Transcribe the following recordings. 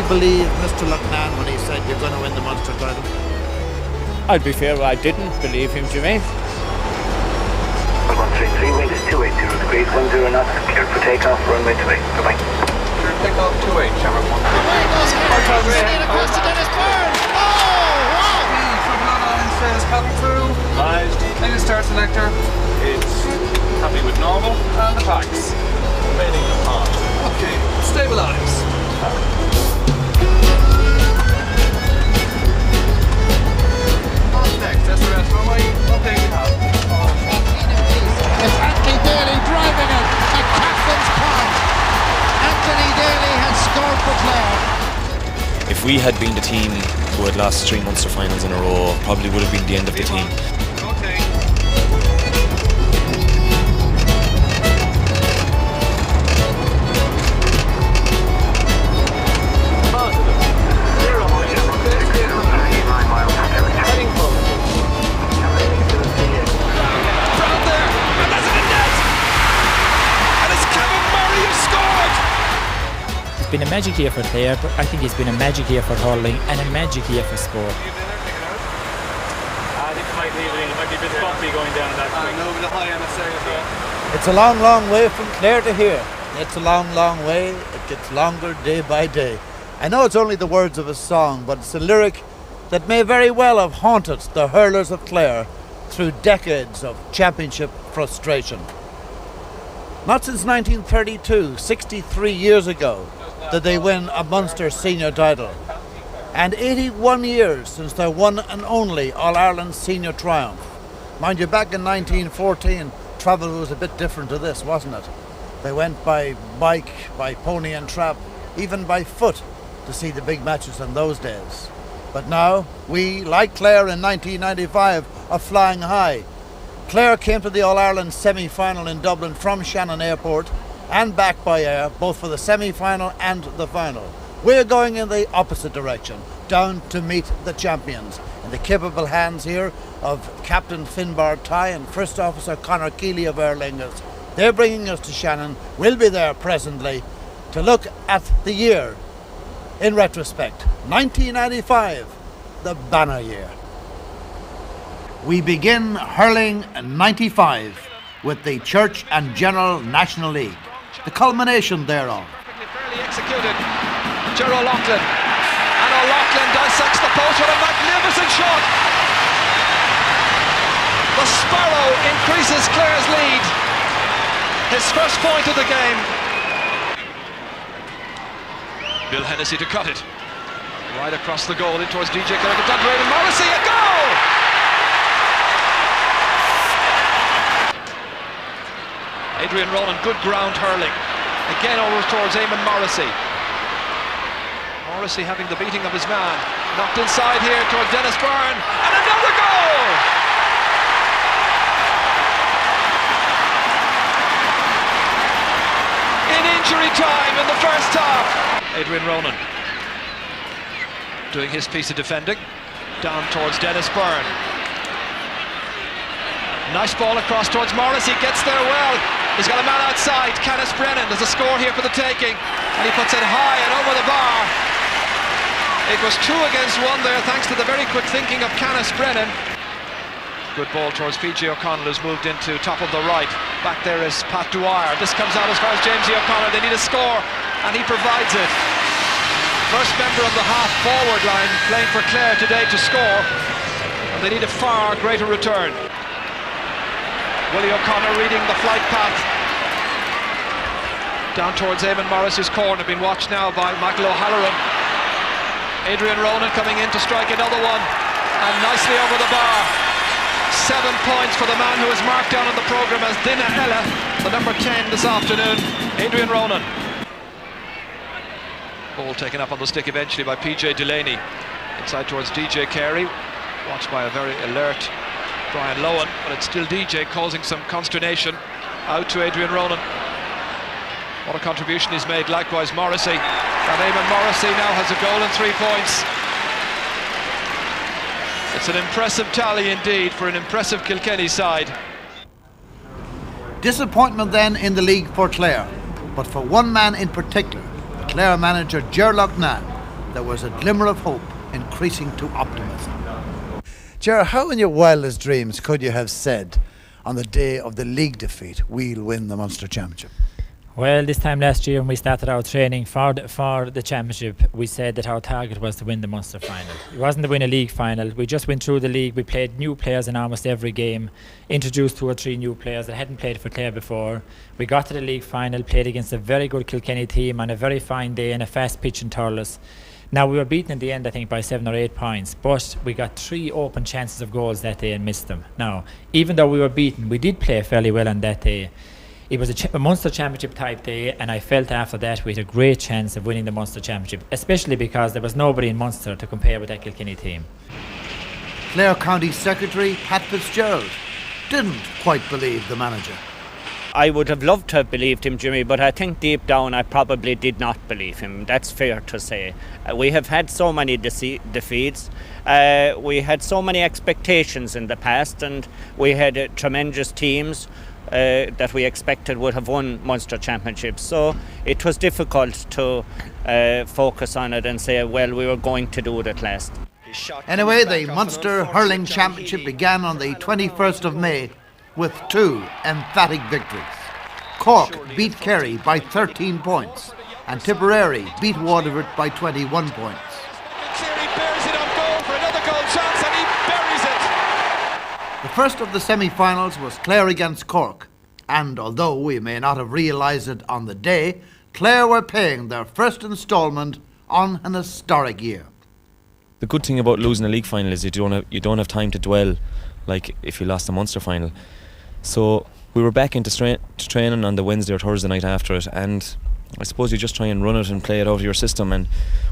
Believe Mr. Lucknan when he said you're going to win the Munster title? I'd be fair, I didn't believe him, Jermaine. 133, wind is 280 degrees, 10 knots, cleared for takeoff, runway 28. Goodbye. Cleared takeoff 28, Shamrock 1. Away goes Harry, singing across to Dennis Byrne. Oh, wow! From London says coming through. Advised. Engine start selector. It's happy with normal. And the packs. Remaining on. Okay, stabilize. Next, SRS runway. Okay, we have. It's Anthony Daly driving it. A captain's palm. Anthony Daly has scored for Clare. If we had been the team who had lost 3 Munster finals in a row, probably would have been the end of the team. Okay. It's been a magic year for Clare, but I think it's been a magic year for hurling and a magic year for sport. I think it might be a bit bumpy going down that swing. Over the high MSA as well. It's a long, long way from Clare to here. It's a long, long way. It gets longer day by day. I know it's only the words of a song, but it's a lyric that may very well have haunted the hurlers of Clare through decades of championship frustration. Not since 1932, 63 years ago, did they win a Munster senior title. And 81 years since their one and only All-Ireland senior triumph. Mind you, back in 1914, travel was a bit different to this, wasn't it? They went by bike, by pony and trap, even by foot to see the big matches in those days. But now, we, like Clare in 1995, are flying high. Clare came to the All-Ireland semi-final in Dublin from Shannon Airport and back by air, both for the semi-final and the final. We're going in the opposite direction, down to meet the champions, in the capable hands here of Captain Finbar Tighe and First Officer Conor Keeley of Aer Lingus. They're bringing us to Shannon. We'll be there presently to look at the year in retrospect. 1995, the banner year. We begin hurling in 95 with the Church and General National League, the culmination thereof. Fairly executed. Ger O'Loughlin. And O'Loughlin dissects the post with a magnificent shot. The Sparrow increases Clare's lead. His first point of the game. Bill Hennessy to cut it. Right across the goal in towards DJ Killigan. And Morrissey, a goal! Adrian Rowland, good ground hurling. Again over towards Eamon Morrissey. Morrissey having the beating of his man. Knocked inside here towards Dennis Byrne. And another goal! In injury time in the first half. Adrian Ronan doing his piece of defending. Down towards Dennis Byrne. Nice ball across towards Morrissey. Gets there well. He's got a man outside, Canis Brennan. There's a score here for the taking, and he puts it high and over the bar. It was 2 against 1 there, thanks to the very quick thinking of Canis Brennan. Good ball towards PJ O'Connell, who's moved into top of the right. Back there is Pat Dwyer. This comes out as far as James E. O'Connell. They need a score, and he provides it. First member of the half-forward line playing for Clare today to score, and they need a far greater return. Willie O'Connor reading the flight path. Down towards Eamon Morrissey's corner, being watched now by Michael O'Halloran. Adrian Ronan coming in to strike another one, and nicely over the bar. 7 points for the man who is marked down on the programme as Dina Ella, the number 10 this afternoon, Adrian Ronan. Ball taken up on the stick eventually by PJ Delaney. Inside towards DJ Carey, watched by a very alert Brian Lowen, but it's still DJ causing some consternation. Out to Adrian Ronan. What a contribution he's made, likewise Morrissey. And Eamon Morrissey now has a goal and 3 points. It's an impressive tally indeed for an impressive Kilkenny side. Disappointment then in the league for Clare, but for one man in particular, the Clare manager Ger Loughnane, there was a glimmer of hope increasing to optimism. Ger, how in your wildest dreams could you have said on the day of the league defeat, we'll win the Munster Championship? Well, this time last year when we started our training for the championship, we said that our target was to win the Munster final. It wasn't to win a league final. We just went through the league. We played new players in almost every game, introduced 2 or 3 new players that hadn't played for Clare before. We got to the league final, played against a very good Kilkenny team on a very fine day in a fast pitch in Thurles. Now, we were beaten in the end, I think, by 7 or 8 points, but we got 3 open chances of goals that day and missed them. Now, even though we were beaten, we did play fairly well on that day. It was a Munster Championship type day, and I felt after that we had a great chance of winning the Munster Championship, especially because there was nobody in Munster to compare with that Kilkenny team. Clare County Secretary Pat Fitzgerald didn't quite believe the manager. I would have loved to have believed him, Jimmy, but I think deep down I probably did not believe him. That's fair to say. We have had so many defeats. We had so many expectations in the past, and we had tremendous teams that we expected would have won Munster Championships. So it was difficult to focus on it and say, well, we were going to do it at last. Anyway, the Munster Hurling Championship began on the 21st of May with 2 emphatic victories. Cork beat Kerry by 13 points and Tipperary beat Waterford by 21 points. Cleary bears it on goal for another goal chance, and he buries it. The first of the semi-finals was Clare against Cork, and although we may not have realised it on the day, Clare were paying their first instalment on an historic year. The good thing about losing a league final is you don't have time to dwell like if you lost the Munster final. So we were back into training on the Wednesday or Thursday night after it, and I suppose you just try and run it and play it out of your system, and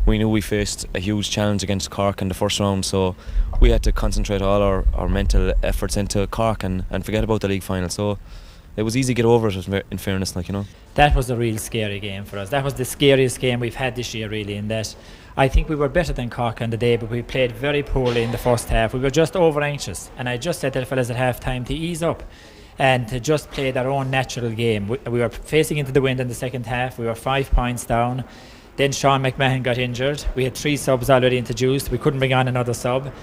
we knew we faced a huge challenge against Cork in the first round, so we had to concentrate all our mental efforts into Cork and forget about the league final. So it was easy to get over it, in fairness, like, you know. That was a real scary game for us. That was the scariest game we've had this year, really, in that I think we were better than Cork on the day, but we played very poorly in the first half. We were just over anxious, and I just said to the fellas at half time to ease up and to just play their own natural game. We were facing into the wind in the second half. We were 5 points down. Then Sean McMahon got injured. We had 3 subs already introduced. We couldn't bring on another sub,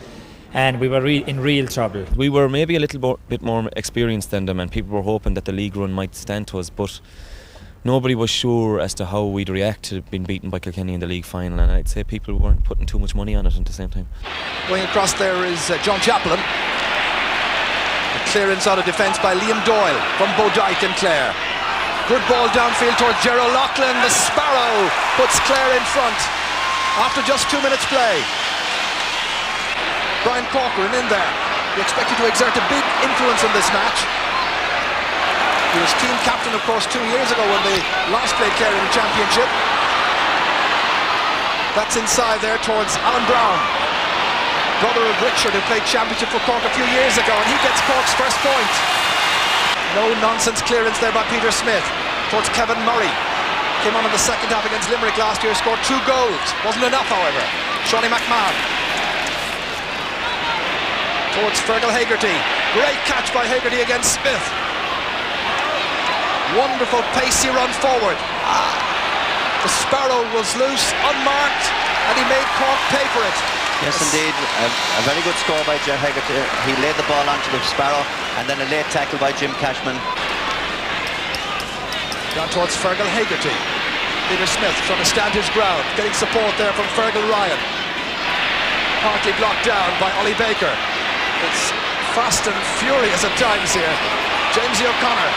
and we were in real trouble. We were maybe a little bit more experienced than them, and people were hoping that the league run might stand to us, but nobody was sure as to how we'd react to being beaten by Kilkenny in the league final, and I'd say people weren't putting too much money on it at the same time. Going across there is John Chaplin. A clearance out of defence by Liam Doyle from Bodyke and Clare. Good ball downfield towards Gerald Loughlin. The Sparrow puts Clare in front after just 2 minutes play. Brian Corcoran in there. We expect you to exert a big influence in this match. He was team captain, of course, 2 years ago when they last played Clare in the championship. That's inside there towards Alan Brown, brother of Richard, who played championship for Cork a few years ago, and he gets Cork's first point. No nonsense clearance there by Peter Smith towards Kevin Murray. Came on in the second half against Limerick last year, scored 2 goals. Wasn't enough, however. Shawnee McMahon towards Fergal Hegarty. Great catch by Hegarty against Smith. Wonderful pacey run forward. The Sparrow was loose, unmarked, and he made Cork pay for it. Yes, indeed. A very good score by Ger Hegarty. He laid the ball onto the Sparrow, and then a late tackle by Jim Cashman. Down towards Fergal Hegarty. Peter Smith trying to stand his ground, getting support there from Fergal Ryan. Partly blocked down by Ollie Baker. It's fast and furious at times here. Jamesy O'Connor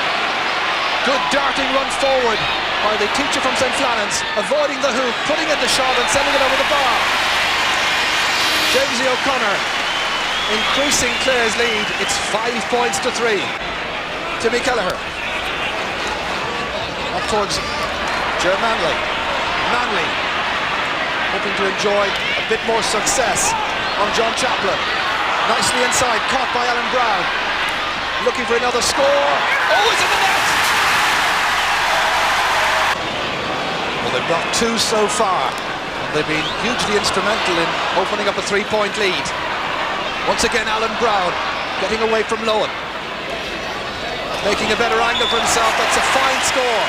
Good darting run forward by the teacher from St. Flannan's, avoiding the hoop, putting in the shot and sending it over the bar. Jamesy O'Connor increasing Clare's lead. It's 5 points to 3. Timmy Kelleher up towards Ger Manley. Manley hoping to enjoy a bit more success on John Chaplin. Nicely inside, caught by Alan Brown. Looking for another score. Oh, it's in the net! Well, they've got 2 so far. They've been hugely instrumental in opening up a 3-point lead. Once again, Alan Brown getting away from Lowen. Making a better angle for himself. That's a fine score.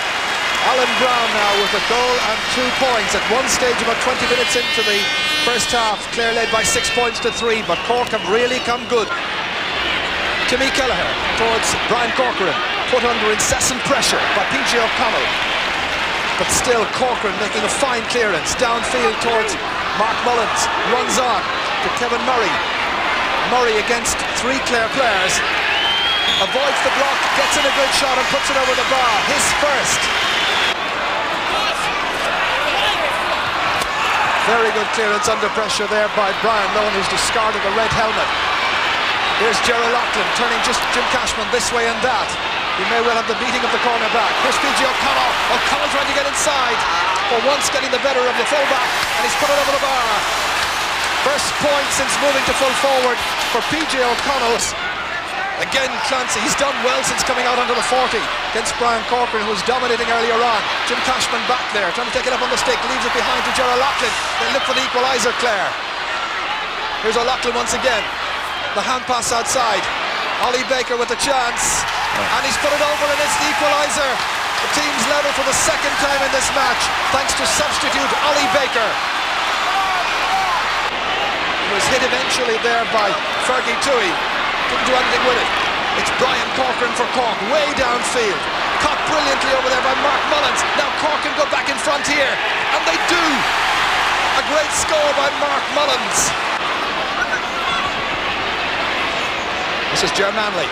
Alan Brown now with a goal and 2 points. At one stage, about 20 minutes into the first half, Clare led by 6 points to 3, but Cork have really come good. Timmy Kelleher towards Brian Corcoran, put under incessant pressure by PJ O'Connell. But still Corcoran making a fine clearance downfield towards Mark Mullins. Runs on to Kevin Murray. Murray against 3 Clare players. Avoids the block, gets in a good shot and puts it over the bar. His first. Very good clearance under pressure there by Brian Lowen, who's discarded the red helmet. Here's Gerald Loughlin turning just Jim Cashman this way and that. He may well have the beating of the corner back. Here's PJ O'Connell. O'Connell trying to get inside. For once getting the better of the fullback, and he's put it over the bar. First point since moving to full forward for PJ O'Connell. Again, Clancy, he's done well since coming out under the 40 against Brian Corcoran, who was dominating earlier on. Jim Cashman back there, trying to take it up on the stick, leaves it behind to Gerald Loughlin. They look for the equaliser, Clare. Here's O'Loughlin once again. The hand pass outside. Ollie Baker with the chance, and he's put it over, and it's the equaliser. The team's level for the second time in this match, thanks to substitute Ollie Baker. He was hit eventually there by Fergie Toohey. Couldn't do anything with it. It's Brian Corcoran for Cork, way downfield. Caught brilliantly over there by Mark Mullins. Now Cork can go back in front here, and they do. A great score by Mark Mullins. This is Ger Manley.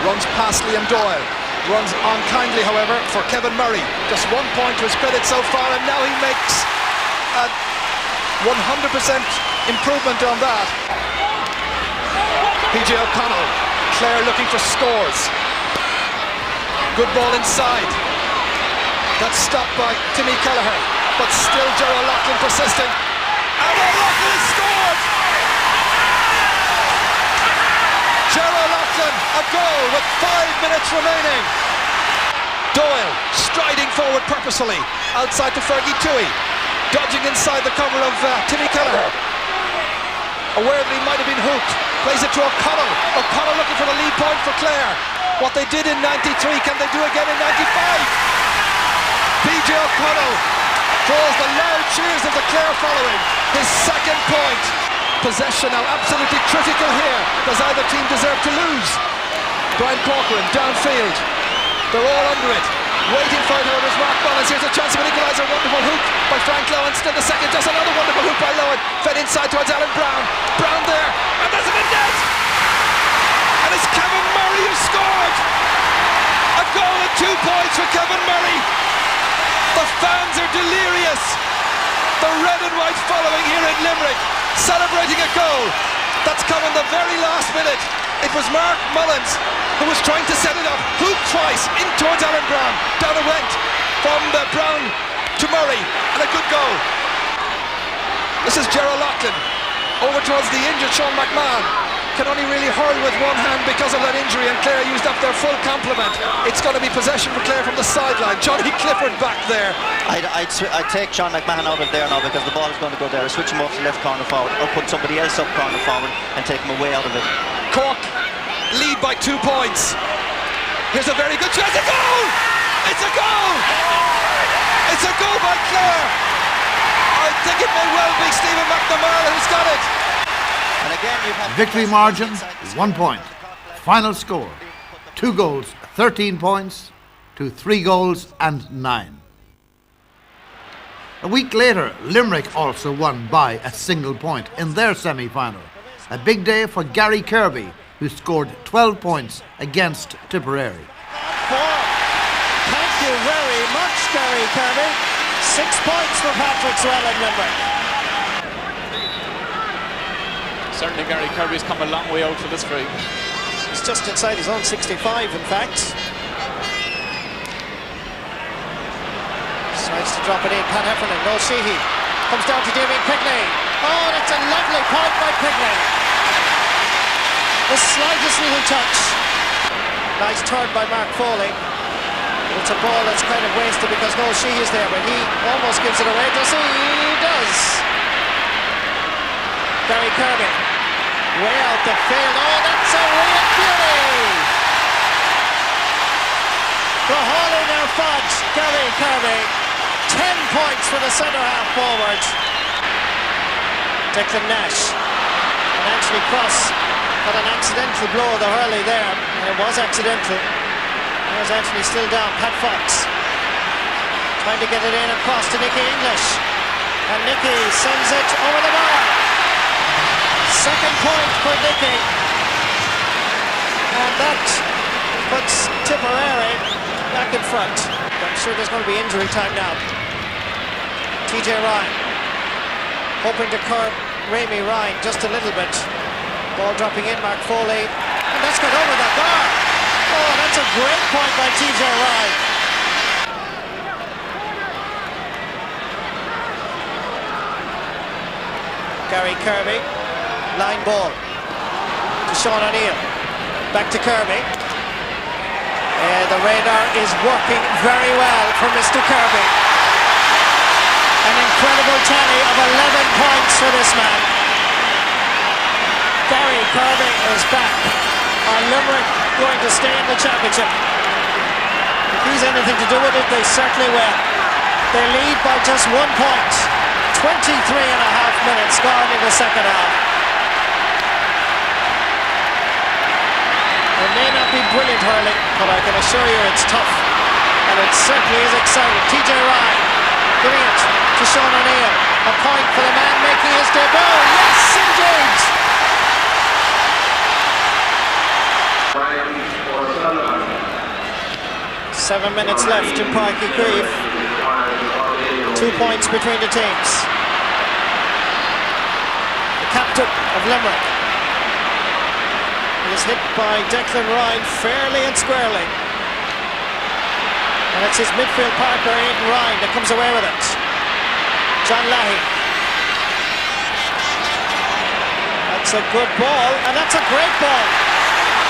Runs past Liam Doyle. Runs unkindly, however, for Kevin Murray. Just 1 point to his credit so far, and now he makes a 100% improvement on that. PJ O'Connell, Clare looking for scores. Good ball inside. That's stopped by Timmy Kelleher, but still Gerald Loughlin persisting. And O'Loughlin has scored! Gerald Loughlin, a goal with 5 minutes remaining. Doyle striding forward purposefully, outside to Fergie Toohey, dodging inside the cover of Timmy Kelleher. Aware that he might have been hooked, plays it to O'Connell. O'Connell looking for the lead point for Clare. What they did in 93, can they do again in 95? PJ O'Connell draws the loud cheers of the Clare following. His second point. Possession now absolutely critical here. Does either team deserve to lose? Brian Corcoran downfield. They're all under it. Waiting for it, however, is Mark Mullins. Here's a chance of an equaliser. Wonderful hook by Frank Lowen. Still the second. Just another wonderful hook by Lowen. Fed inside towards Alan Brown. Brown there. And there's a net! And it's Kevin Murray who scored! A goal and 2 points for Kevin Murray. The fans are delirious. The red and white following here in Limerick, celebrating a goal that's come in the very last minute. It was Mark Mullins who was trying to set it up, hooked twice in towards Alan Brown, down a rent from Brown to Murray, and a good goal. This is Gerald Loughlin over towards the injured Sean McMahon. Can only really hurl with one hand because of that injury, and Clare used up their full complement. It's going to be possession for Clare from the sideline. Johnny Clifford back there. I'd take Sean McMahon out of there now, because the ball is going to go there. Switch him off to left corner forward, or put somebody else up corner forward and take him away out of it. Cork lead by 2 points. Here's a very good chance. A goal! It's a goal! It's a goal by Clare. I think it may well be Stephen McNamara who's got it. And again, you've had Victory margin 1 point. Final score 2 goals, 13 points to 3 goals and 9. A week later, Limerick also won by a single point in their semi-final. A big day for Gary Kirby, who scored 12 points against Tipperary. form. Thank you very much, Gary Kirby. 6 points for Patrick Swell in Limerick. Certainly Gary Kirby's come a long way out for this free. He's just inside his own 65, in fact. Decides to drop it in. Pat Heffernan, no Sheehy. Comes down to Damien Quigley. Oh, that's a lovely point by Quigley. The slightest little touch. Nice turn by Mark Foley. It's a ball that's kind of wasted because no Sheehy is there, but he almost gives it away. Does he? He does. Gary Kirby. Way out the field. Oh, that's a real beauty. The Hurling are fudge. Gary Kirby. 10 points for the centre half forward. Declan Nash and Anthony Cross got an accidental blow of the hurley there, and it was accidental. There's Anthony still down. Pat Fox trying to get it in across to Nicky English, and Nicky sends it over the bar. Second point for Nicky, and that puts Tipperary back in front. I'm sure there's going to be injury time now. TJ Ryan hoping to curb Ramey Ryan just a little bit. Ball dropping in, Mark Foley, and that's got over the bar. Oh, that's a great point by TJ Ryan. Gary Kirby, line ball to Sean O'Neill, back to Kirby. The radar is working very well for Mr. Kirby. An incredible tally of 11 points for this man. Gary Kirby is back. Are Limerick going to stay in the championship? If he's anything to do with it, they certainly will. They lead by just 1 point. 23 and a half minutes gone in the second half. It may not be brilliant hurling, but I can assure you it's tough. And it certainly is exciting. TJ Ryan giving it to Sean O'Neill. A point for the man making his debut. Yes, indeed! 7 minutes left in Páirc Uí Chaoimh. 2 points between the teams. The captain of Limerick is hit by Declan Ryan fairly and squarely. And it's his midfield partner, Aidan Ryan, that comes away with it. John Leahy. That's a good ball, and that's a great ball.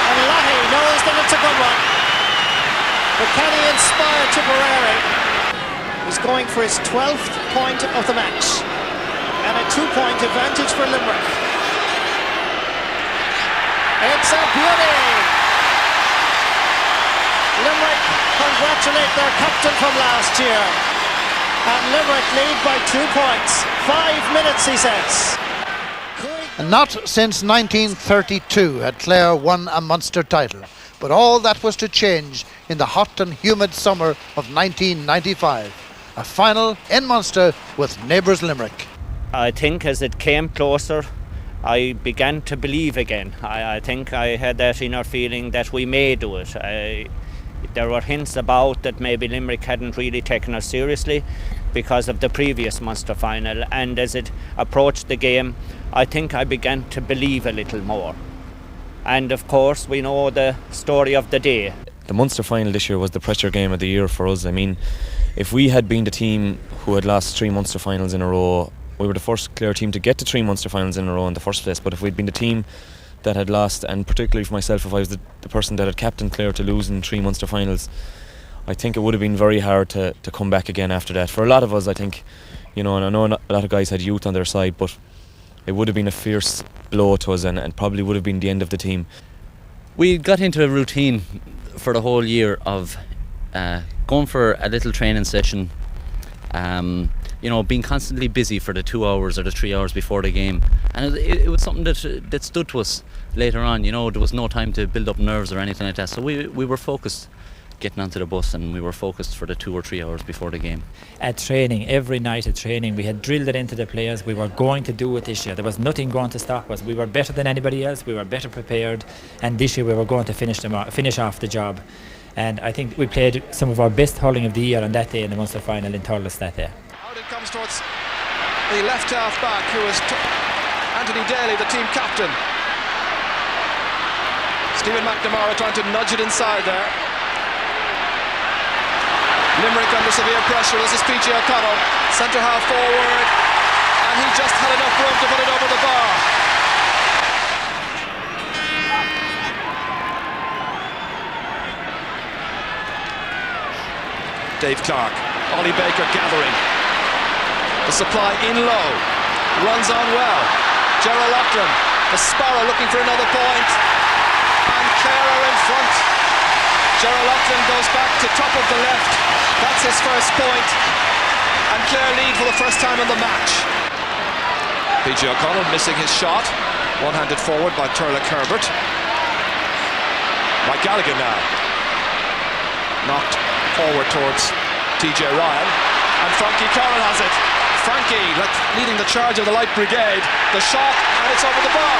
And Leahy knows that it's a good one. But can he inspire Tipperary? He's going for his 12th point of the match. And a 2-point advantage for Limerick. It's a beauty! Limerick congratulate their captain from last year. And Limerick lead by 2 points. 5 minutes, he says. And not since 1932 had Clare won a Munster title. But all that was to change in the hot and humid summer of 1995. A final in Munster with neighbours Limerick. I think as it came closer, I began to believe again. I think I had that inner feeling that we may do it. There were hints about that maybe Limerick hadn't really taken us seriously because of the previous Munster final, and as it approached the game, I think I began to believe a little more. And of course we know the story of the day. The Munster final this year was the pressure game of the year for us. I mean, if we had been the team who had lost 3 Munster finals in a row, we were the first Clare team to get to 3 Munster finals in a row in the first place. But if we'd been the team that had lost, and particularly for myself, if I was the person that had captained Clare to lose in 3 Munster finals, I think it would have been very hard to come back again after that. For a lot of us, I think, and I know a lot of guys had youth on their side, but it would have been a fierce blow to us, and probably would have been the end of the team. We got into a routine for the whole year of going for a little training session, being constantly busy for the 2 hours or the 3 hours before the game, and it was something that stood to us later on. There was no time to build up nerves or anything like that, so we were focused getting onto the bus, and we were focused for the 2 or 3 hours before the game. At training, every night at training, we had drilled it into the players. We were going to do it this year. There was nothing going to stop us. We were better than anybody else. We were better prepared, and this year we were going to finish off the job. And I think we played some of our best hurling of the year on that day in the Munster final in Thurles that day. Out it comes towards the left half back, who is Anthony Daly, the team captain. Stephen McNamara trying to nudge it inside there. Limerick under severe pressure. This is PJ O'Connell, centre half forward, and he just had enough room to put it over the bar. Dave Clark, Ollie Baker gathering. The supply in low, runs on well. Gerald Loughlin, the Sparrow looking for another point, and Clare are in front. Gerald Loughlin goes back to top of the left. That's his first point, and Clare lead for the first time in the match. PJ O'Connell missing his shot, one-handed forward by Turlock Herbert. Mike Gallagher now knocked forward towards TJ Ryan, and Frankie Corrin has it. Frankie leading the charge of the Light Brigade. The shot, and it's over the bar.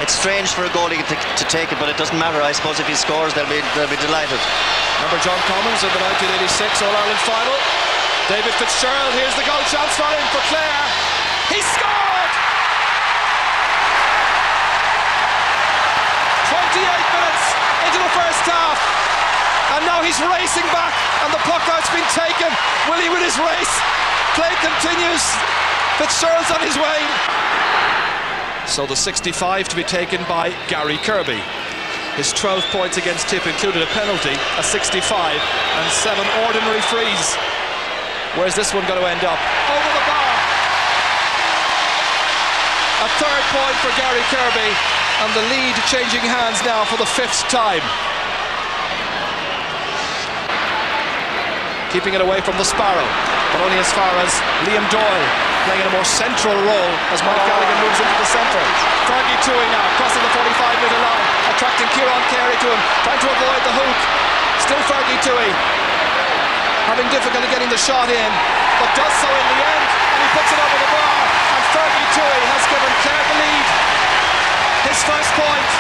It's strange for a goalie to take it, but it doesn't matter. I suppose if he scores, they'll be delighted. Remember John Commons in the 1986 All-Ireland final? David Fitzgerald, here's the goal chance for him, for Clare. He scored! 28 minutes into the first half, and now he's racing back, and the puck out's been taken. Will he win his race? Play continues. Fitzgerald's on his way. So the 65 to be taken by Gary Kirby. His 12 points against Tip included a penalty, a 65, and 7 ordinary frees. Where's this one going to end up? Over the bar! A third point for Gary Kirby, and the lead changing hands now for the 5th time. Keeping it away from the Sparrow, but only as far as Liam Doyle playing in a more central role as Mike Gallagher moves into the centre. Fergie Toohey now crossing the 45-metre line, attracting Kieran Carey to him, trying to avoid the hook. Still Fergie Toohey having difficulty getting the shot in, but does so in the end, and he puts it over the bar, and Fergie Toohey has given Clare the lead. His first point.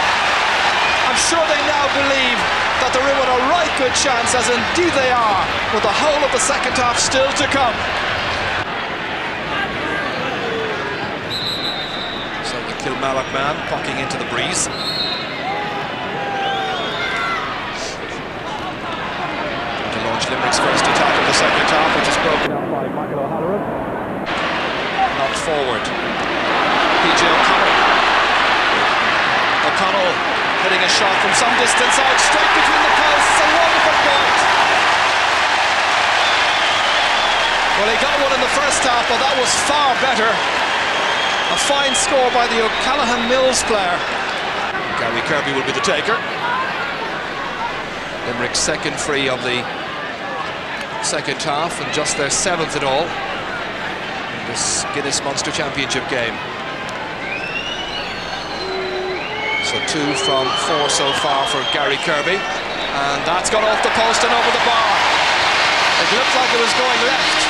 I'm sure they now believe that they're in with a right good chance, as indeed they are, with the whole of the second half still to come. So the Kilmallock man pucking into the breeze. To launch Limerick's first attack of the second half, which is broken up by Michael O'Halloran. Knocked forward. PJ O'Connell hitting a shot from some distance out, straight between the posts. A wonderful point. Well, he got one in the first half, but that was far better. A fine score by the O'Callaghan Mills player. Gary Kirby will be the taker. Limerick's second free of the second half, and just their 7th at all in this Guinness Munster Championship game. So 2 from 4 so far for Gary Kirby, and that's gone off the post and over the bar. It looked like it was going left,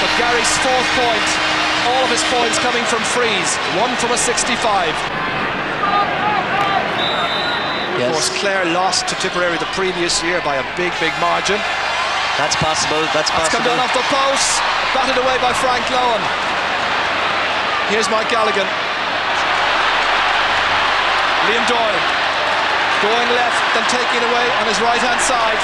but Gary's 4th point, all of his points coming from frees, 1 from a 65. Yes. Of course, Clare lost to Tipperary the previous year by a big margin. That's possible, that's possible. Come down off the post, batted away by Frank Lowen. Here's Mike Gallagher. Liam Doyle going left, then taking away on his right-hand side.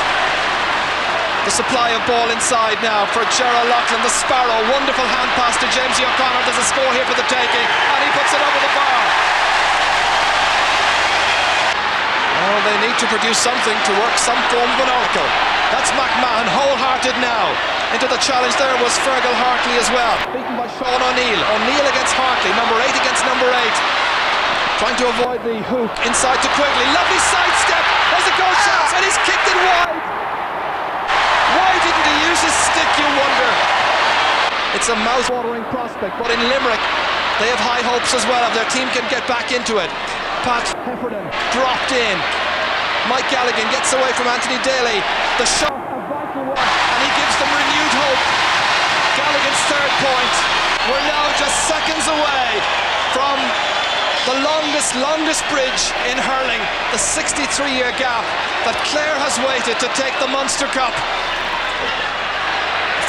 The supply of ball inside now for Gerald Loughlin, the Sparrow. Wonderful hand pass to Jamesy O'Connor. There's a score here for the taking, and he puts it over the bar. Oh, they need to produce something to work some form of an oracle. That's McMahon, wholehearted now. Into the challenge there was Fergal Hartley as well. Beaten by Sean O'Neill. O'Neill against Hartley, number 8 against number 8. Trying to avoid the hook, inside to Quigley, lovely sidestep, there's a goal chance, and he's kicked it wide. Why didn't he use his stick, you wonder? It's a mouth-watering prospect, but in Limerick, they have high hopes as well if their team can get back into it. Pat Heffernan dropped in. Mike Gallagher gets away from Anthony Daly. The shot, a vital one, and he gives them renewed hope. Gallagher's 3rd point. We're now just seconds away from the longest bridge in hurling, the 63-year gap that Clare has waited to take the Munster Cup.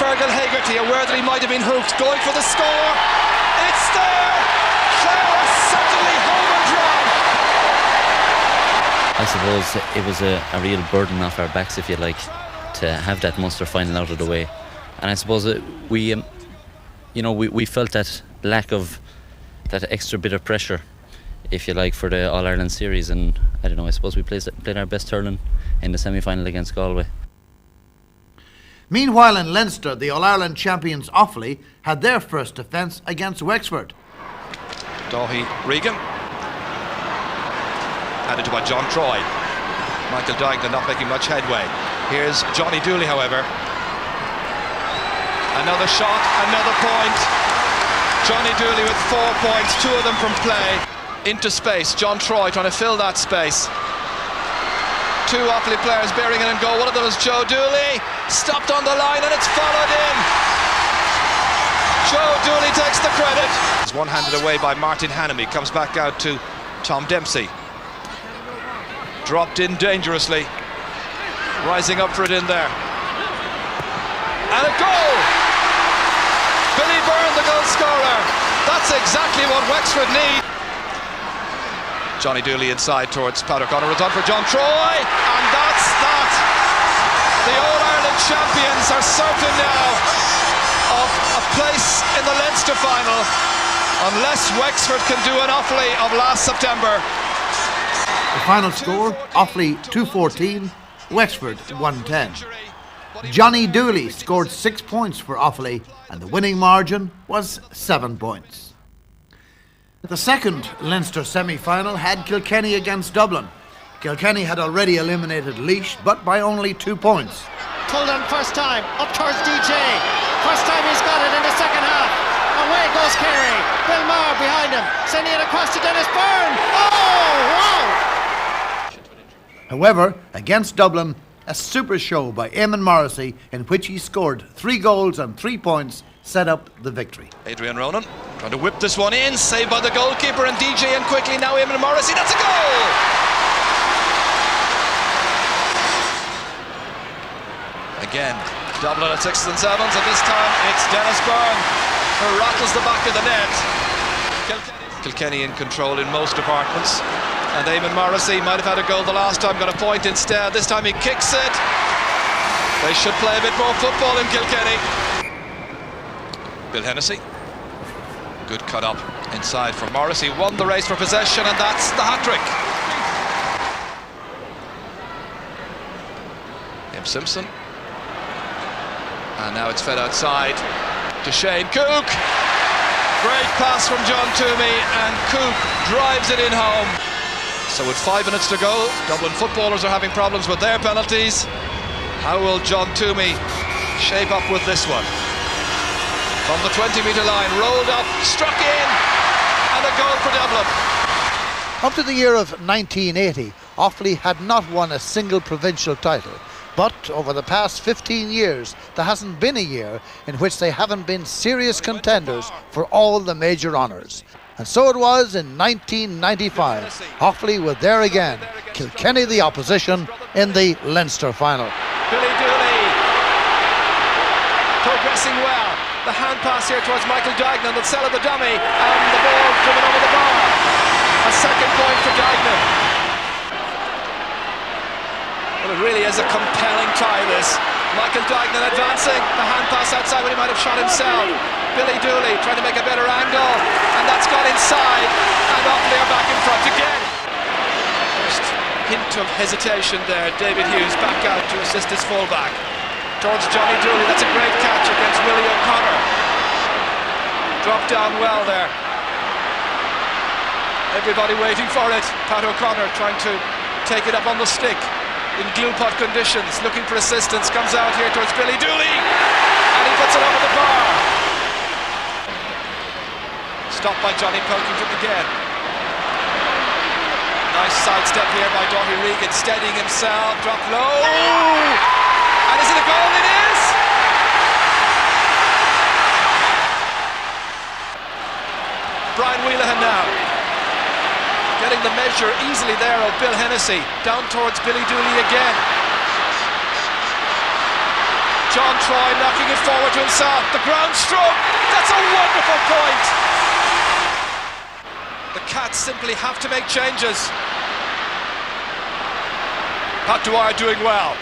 Fergal Hegarty, aware that he might have been hooked, going for the score. It's there! Clare are certainly home and dry. I suppose it was a real burden off our backs, if you like, to have that Munster final out of the way. And I suppose we felt that lack of that extra bit of pressure, if you like, for the All-Ireland series. And I don't know, I suppose we played our best hurling in the semi-final against Galway. Meanwhile in Leinster, the All-Ireland champions Offaly had their first defence against Wexford. Dáithí Regan. Handed to by John Troy. Michael Dignan not making much headway. Here's Johnny Dooley, however. Another shot, another point. Johnny Dooley with 4 points, 2 of them from play. Into space, John Troy trying to fill that space. 2 Offaly players bearing it and go. One of them is Joe Dooley. Stopped on the line and it's followed in. Joe Dooley takes the credit. It's one-handed away by Martin Hannamy. Comes back out to Tom Dempsey. Dropped in dangerously. Rising up for it in there. And a goal! Billy Byrne, the goal scorer. That's exactly what Wexford need. Johnny Dooley inside towards Pat O'Connor. It's on for John Troy. And that's that. The All-Ireland champions are certain now of a place in the Leinster final, unless Wexford can do an Offaly of last September. The final score, Offaly 2-14, Wexford 1-10. Johnny Dooley scored 6 points for Offaly and the winning margin was 7 points. The second Leinster semi-final had Kilkenny against Dublin. Kilkenny had already eliminated Laois, but by only 2 points. Pulled on first time, up towards DJ. First time he's got it in the second half. Away goes Carey. Bill Maher behind him, sending it across to Dennis Byrne. Oh, wow! However, against Dublin, a super show by Eamon Morrissey in which he scored 3 goals and 3 points set up the victory. Adrian Ronan trying to whip this one in, saved by the goalkeeper and DJ in quickly. Now Eamon Morrissey, that's a goal! Again, Dublin at 6s and 7s, and this time it's Dennis Byrne who rattles the back of the net. Kilkenny in control in most departments, and Eamon Morrissey might have had a goal the last time, got a point instead. This time he kicks it. They should play a bit more football in Kilkenny. Bill Hennessy, good cut up inside for Morrissey, won the race for possession, and that's the hat-trick. Liam Simpson. And now it's fed outside to Shane Cook. Great pass from John Toomey, and Cook drives it in home. So with 5 minutes to go, Dublin footballers are having problems with their penalties. How will John Toomey shape up with this one? From the 20-metre line, rolled up, struck in, and a goal for Dublin. Up to the year of 1980, Offaly had not won a single provincial title. But over the past 15 years, there hasn't been a year in which they haven't been serious contenders for all the major honours. And so it was in 1995. Offaly were there again, Kilkenny the opposition in the Leinster final. Billy Dooley progressing well. The hand pass here towards Michael Dignan, the sell of the dummy, and the ball driven over the bar. A second point for Dignan. Well, it really is a compelling tie, this. Michael Dignan advancing, the hand pass outside when he might have shot himself. Billy Dooley trying to make a better angle, and that's got inside, and Offaly are back in front again. First hint of hesitation there. David Hughes back out to assist his fullback. Towards Johnny Dooley, that's a great catch against Willie O'Connor. Dropped down well there. Everybody waiting for it. Pat O'Connor trying to take it up on the stick in glue pot conditions, looking for assistance, comes out here towards Billy Dooley, and he puts it over the bar. Stopped by Johnny Pilkington again. Nice sidestep here by Dáithí Regan, steadying himself, dropped low, and is it a goal? It is! Brian Wheelahan now. getting the measure easily there of Bill Hennessy. Down towards Billy Dooley again. John Troy knocking it forward to himself. The ground stroke. That's a wonderful point. The Cats simply have to make changes. Pat Dwyer doing well.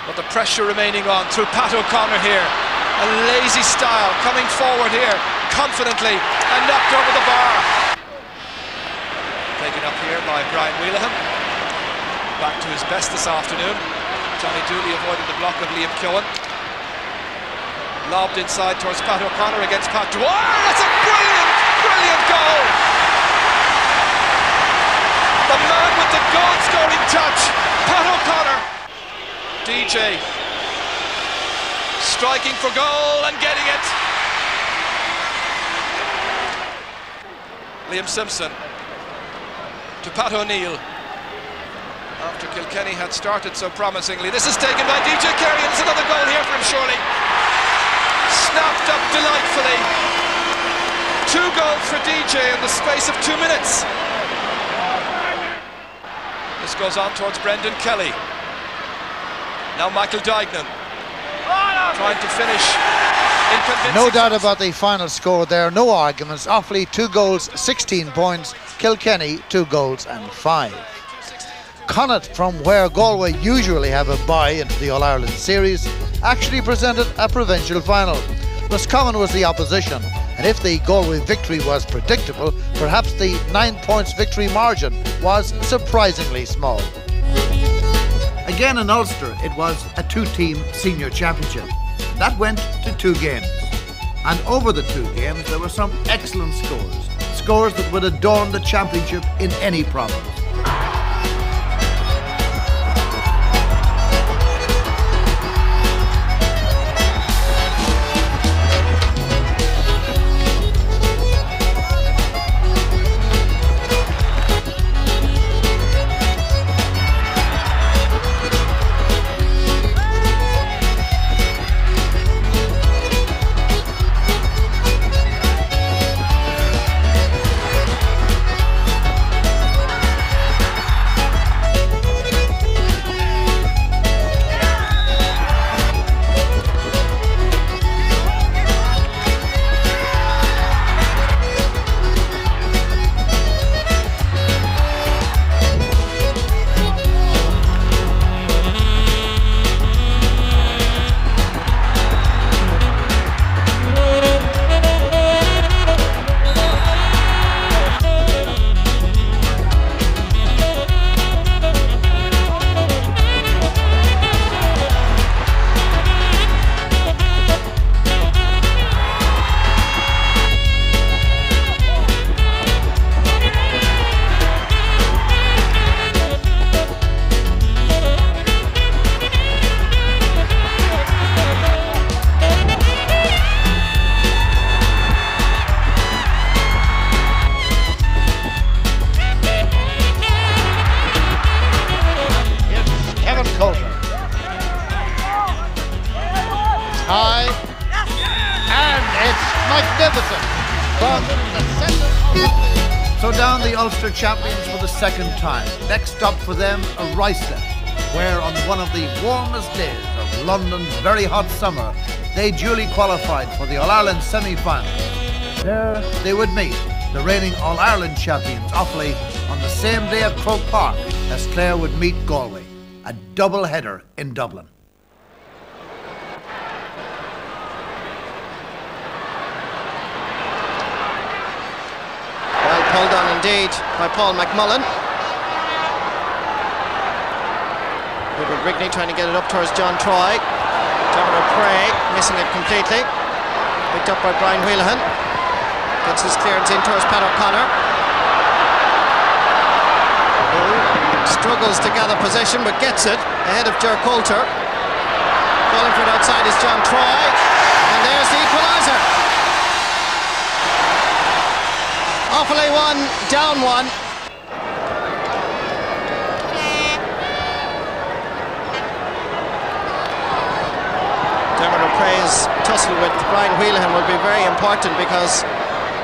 But the pressure remaining on through Pat O'Connor here. A lazy style coming forward here confidently and knocked over the bar. Taken up here by Brian Wheelahan. Back to his best this afternoon. Johnny Dooley avoided the block of Liam Keown. Lobbed inside towards Pat O'Connor against Pat Dwyer. That's a brilliant, brilliant goal. The man with the goal-scoring touch, Pat O'Connor. DJ striking for goal and getting it. Liam Simpson to Pat O'Neill. After Kilkenny had started so promisingly. This is taken by DJ Carey, and it's another goal here for him, surely. Snapped up delightfully. 2 goals for DJ in the space of 2 minutes. This goes on towards Brendan Kelly. Now Michael Duignan trying to finish in convincing. No doubt about the final score there, no arguments. Offaly 2 goals, 16 points. Kilkenny 2 goals and 5. Connacht, from where Galway usually have a bye into the All-Ireland series, actually presented a provincial final. Roscommon was the opposition, and if the Galway victory was predictable, perhaps the 9 points victory margin was surprisingly small. Again in Ulster, it was a 2-team senior championship. That went to 2 games. And over the 2 games, there were some excellent scores. Scores that would adorn the championship in any province. High, and it's magnificent from the centre of So down the Ulster champions for the 2nd time. Next stop for them, a Ricelet, where on one of the warmest days of London's very hot summer, they duly qualified for the All-Ireland semi-final. There they would meet the reigning All-Ireland champions Offaly on the same day at Croke Park as Clare would meet Galway. A double header in Dublin. Well pulled on indeed by Paul McMullen. Rupert Rigney trying to get it up towards John Troy. Dermot O'Prey missing it completely. Picked up by Brian Wheelahan. Gets his clearance in towards Pat O'Connor. Struggles to gather possession but gets it ahead of Ger Coulter. Calling for it outside is John Troy. And there's the equaliser. Offaly 1, down 1. Dermot O'Prey's tussle with Brian Wheelahan will be very important because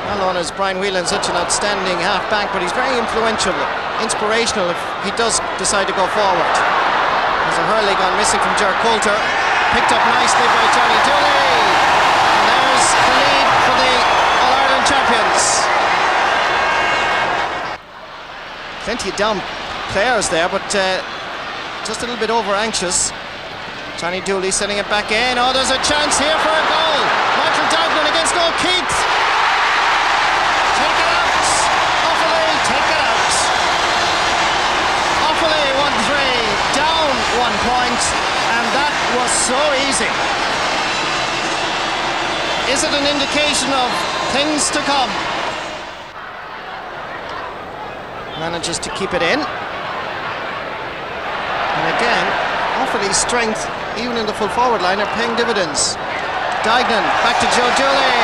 Not as Brian Whelan, such an outstanding half-back, but he's very influential, inspirational if he does decide to go forward. There's a Hurling gone missing from Ger Coulter, picked up nicely by Johnny Dooley. And there's the lead for the All-Ireland champions. Plenty of down players there, but just a little bit over-anxious. Johnny Dooley sending it back in. Oh, there's a chance here for a goal. Michael Dagnan against Noel Keith. Take it out. Offaly, take it out. Offaly 1-3, down 1 point, and that was so easy. Is it an indication of things to come? Manages to keep it in. And again, Offaly's strength, even in the full forward line, are paying dividends. Dignan, back to Joe Dooley.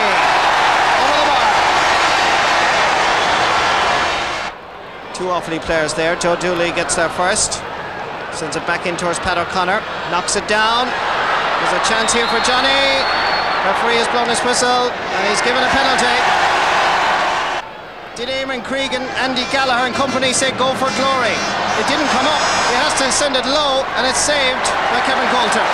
Over the bar. 2 Offaly players there. Joe Dooley gets there first. Sends it back in towards Pat O'Connor. Knocks it down. There's a chance here for Johnny. Referee has blown his whistle and he's given a penalty. Did Eamon Cregan, Andy Gallagher and company say go for glory? It didn't come up. He has to send it low and it's saved by Kevin Coulter.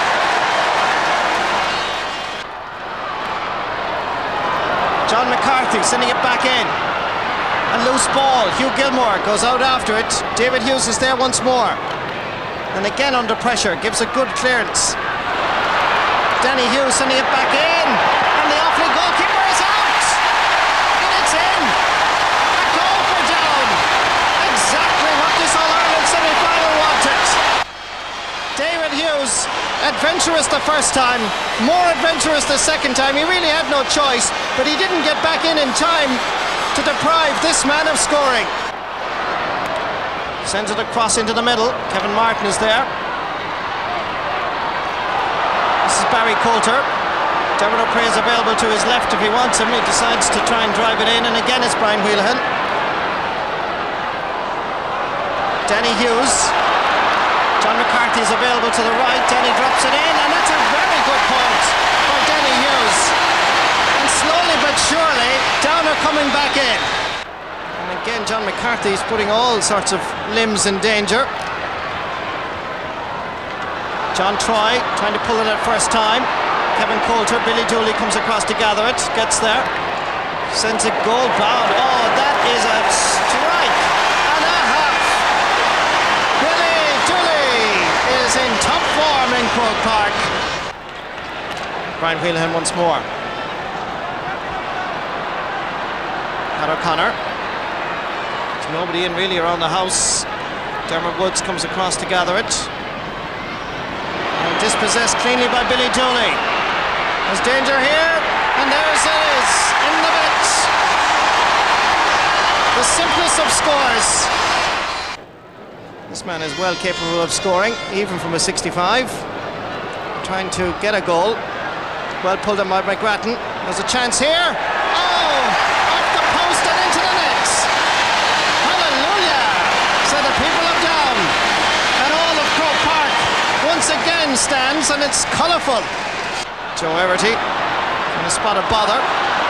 John McCarthy sending it back in. A loose ball. Hugh Gilmore goes out after it. David Hughes is there once more. And again under pressure. Gives a good clearance. Danny Hughes sending it back in. And the Offaly goalkeeper is out. And it's in. A goal for Down. Exactly what this All-Ireland semi-final wanted. David Hughes, adventurous the first time, more adventurous the second time. He really had no choice, but he didn't get back in time to deprive this man of scoring. Sends it across into the middle. Kevin Martin is there. This is Barry Coulter. Dermot O'Prey is available to his left if he wants him. He decides to try and drive it in, and again it's Brian Whelan. Danny Hughes. John McCarthy is available to the right. Danny drops it in, and that's a very good point for Danny Hughes. And slowly but surely, Down are coming back in. And again, John McCarthy is putting all sorts of limbs in danger. John Troy trying to pull it at first time. Kevin Coulter, Billy Dooley comes across to gather it, gets there, sends it goal bound. Oh, that is a strike and a half. Billy Dooley is in top form in Croke Park. Brian Whelan once more. Pat O'Connor. There's nobody in really around the house. Dermot Woods comes across to gather it. And dispossessed cleanly by Billy Dooley. There's danger here, and there it is, in the net. The simplest of scores. This man is well capable of scoring, even from a 65. Trying to get a goal. Well pulled in by McGrattan. There's a chance here. Oh! Off the post and into the net. Hallelujah! So the people of Down and all of Croke Park once again stands, and it's colourful. Joe Everty in a spot of bother.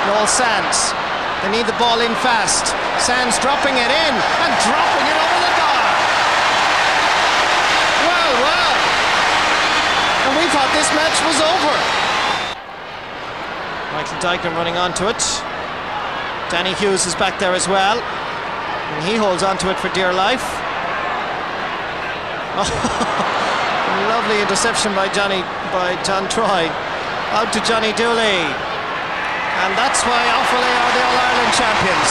Noel Sands. They need the ball in fast. Sands dropping it in and dropping it over the bar. Well, well. And we thought this match was over. Michael Dignan running onto it. Danny Hughes is back there as well. And he holds onto it for dear life. Lovely interception by John Troy. Out to Johnny Dooley. And that's why Offaly are the All-Ireland champions.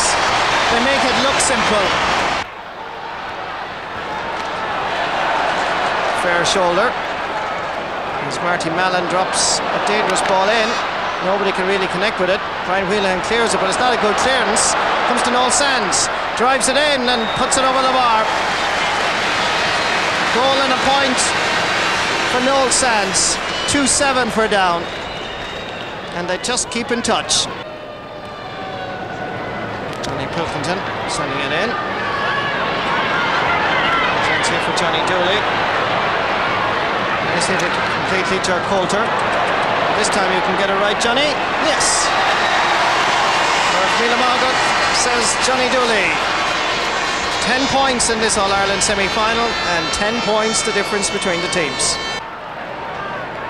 They make it look simple. Fair shoulder. As Marty Mallon drops a dangerous ball in. Nobody can really connect with it. Brian Whelan clears it, but it's not a good clearance. Comes to Noel Sands. Drives it in and puts it over the bar. Goal and a point for Noel Sands. 2-7 for Down. And they just keep in touch. Johnny Pilkington sending it in. Chance here for Johnny Dooley. This hit it completely to Coulter. This time you can get it right, Johnny. Yes. Milamagad, says Johnny Dooley. 10 points in this All-Ireland semi-final and 10 points the difference between the teams.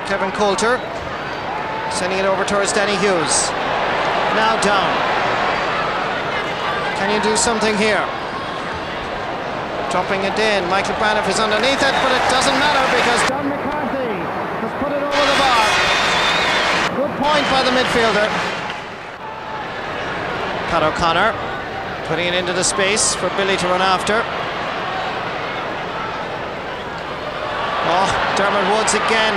Kevin Coulter sending it over towards Danny Hughes. Now down. Can you do something here? Dropping it in. Michael Braniff is underneath it, but it doesn't matter because Don McCarthy has put it over the bar. Good point by the midfielder. Pat O'Connor putting it into the space for Billy to run after. Oh, Dermot Woods again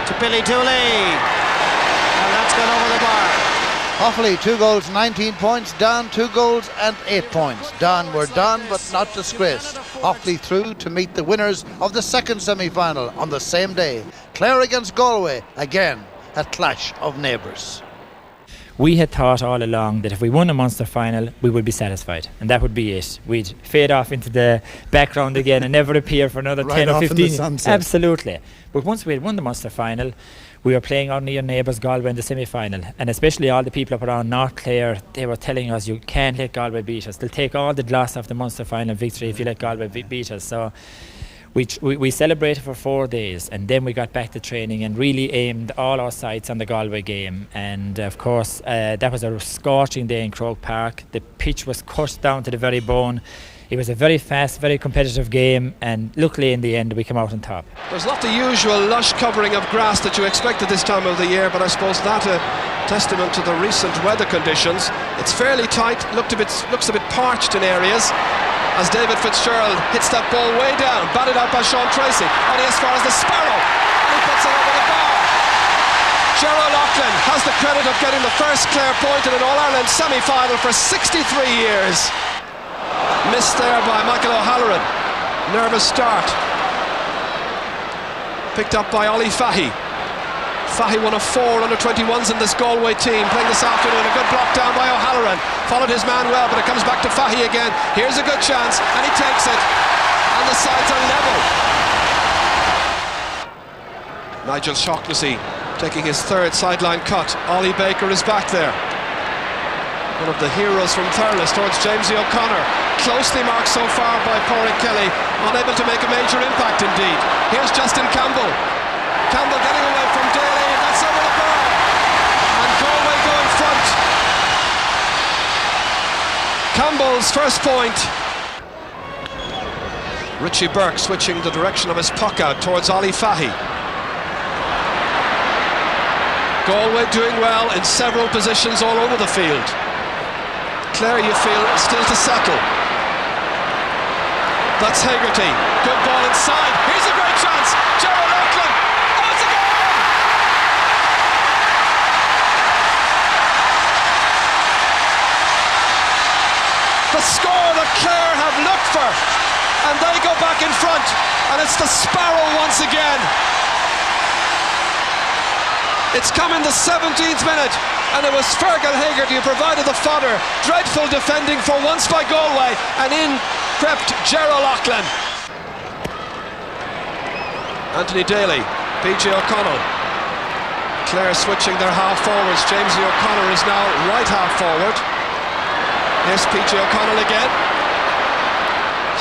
to Billy Dooley. And that's gone over the bar. Offaly 2 goals, 19 points. Down 2 goals and 8 points. Down were done but not disgraced. Offaly through to meet the winners of the second semi-final on the same day. Clare against Galway, again a clash of neighbours. We had thought all along that if we won a Munster final, we would be satisfied, and that would be it. We'd fade off into the background again and never appear for another 10 or 15. Absolutely. But once we had won the Munster final, we were playing our near neighbours Galway in the semi-final, and especially all the people up around North Clare, they were telling us, you can't let Galway beat us. They'll take all the gloss off the Munster final victory if you let Galway beat us. So we celebrated for 4 days, and then we got back to training and really aimed all our sights on the Galway game. And of course that was a scorching day in Croke Park. The pitch was cut down to the very bone. It was a very fast, very competitive game, and luckily in the end we came out on top. There's not the usual lush covering of grass that you expect at this time of the year, but I suppose that a testament to the recent weather conditions. It's fairly tight, looks a bit parched in areas, as David Fitzgerald hits that ball way down, batted out by Sean Tracy, only as far as the Sparrow, and he puts it over the bar. Gerald Loughlin has the credit of getting the first Clare point in an All-Ireland semi-final for 63 years. Missed there by Michael O'Halloran. Nervous start. Picked up by Ollie Fahy. Fahy one of 4 under-21s in this Galway team, playing this afternoon. A good block down by O'Halloran. Followed his man well, but it comes back to Fahy again. Here's a good chance, and he takes it. And the sides are level. Nigel Shaughnessy taking his third sideline cut. Ollie Baker is back there. One of the heroes from Thurles towards Jamesy O'Connor. Closely marked so far by Pádraig Kelly. Unable to make a major impact indeed. Here's Justin Campbell. Campbell getting away from Daly, and that's over the bar. And Galway go in front. Campbell's first point. Richie Burke switching the direction of his puck out towards Ollie Fahy. Galway doing well in several positions all over the field. Clare, you feel, still to settle. That's Hegarty. Good ball inside. Here's a great chance. Gerald Loughlin. Oh, it's a goal! The score that Clare have looked for. And they go back in front. And it's the Sparrow once again. It's come in the 17th minute. And it was Fergal Hegarty who provided the fodder. Dreadful defending for once by Galway, and in crept Gerald Loughlin. Anthony Daly, PJ O'Connell. Clare switching their half forwards. Jamesy O'Connor is now right half forward. Here's PJ O'Connell again.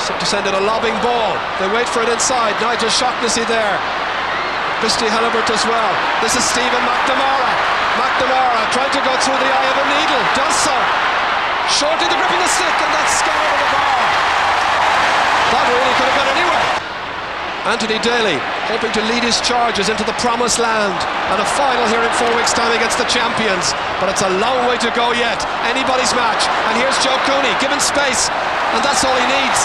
To send in a lobbing ball. They wait for it inside. Nigel Shaughnessy there. Christy Halliburtt as well. This is Stephen McNamara. McNamara trying to go through the eye of a needle, does so. Shorty the grip in the stick, and that's gone over the bar. That really could have gone anywhere. Anthony Daly hoping to lead his charges into the promised land and a final here in 4 weeks' time against the champions. But it's a long way to go yet. Anybody's match. And here's Joe Cooney given space, and that's all he needs.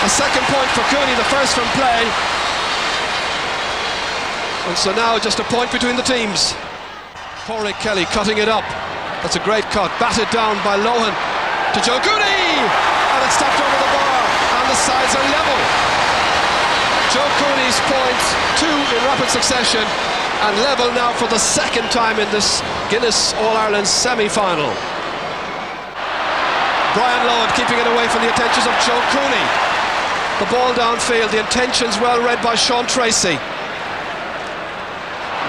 A second point for Cooney, the first from play. And so now just a point between the teams. Pádraig Kelly cutting it up. That's a great cut. Batted down by Lohan to Joe Cooney. And it's tapped over the bar. And the sides are level. Joe Cooney's points, 2 in rapid succession. And level now for the second time in this Guinness All-Ireland semi-final. Brian Lohan keeping it away from the attentions of Joe Cooney. The ball downfield. The intentions well read by Sean Tracy.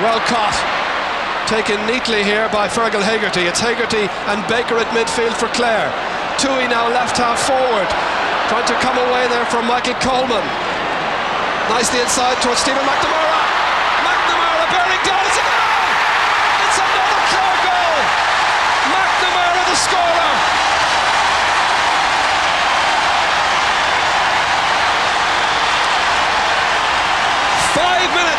Well caught. Taken neatly here by Fergal Hegarty. It's Hegarty and Baker at midfield for Clare. Tui now left half forward, trying to come away there from Michael Coleman. Nicely inside towards Stephen McNamara. McNamara bearing down. It's a goal! It's another Clare goal! McNamara the scorer.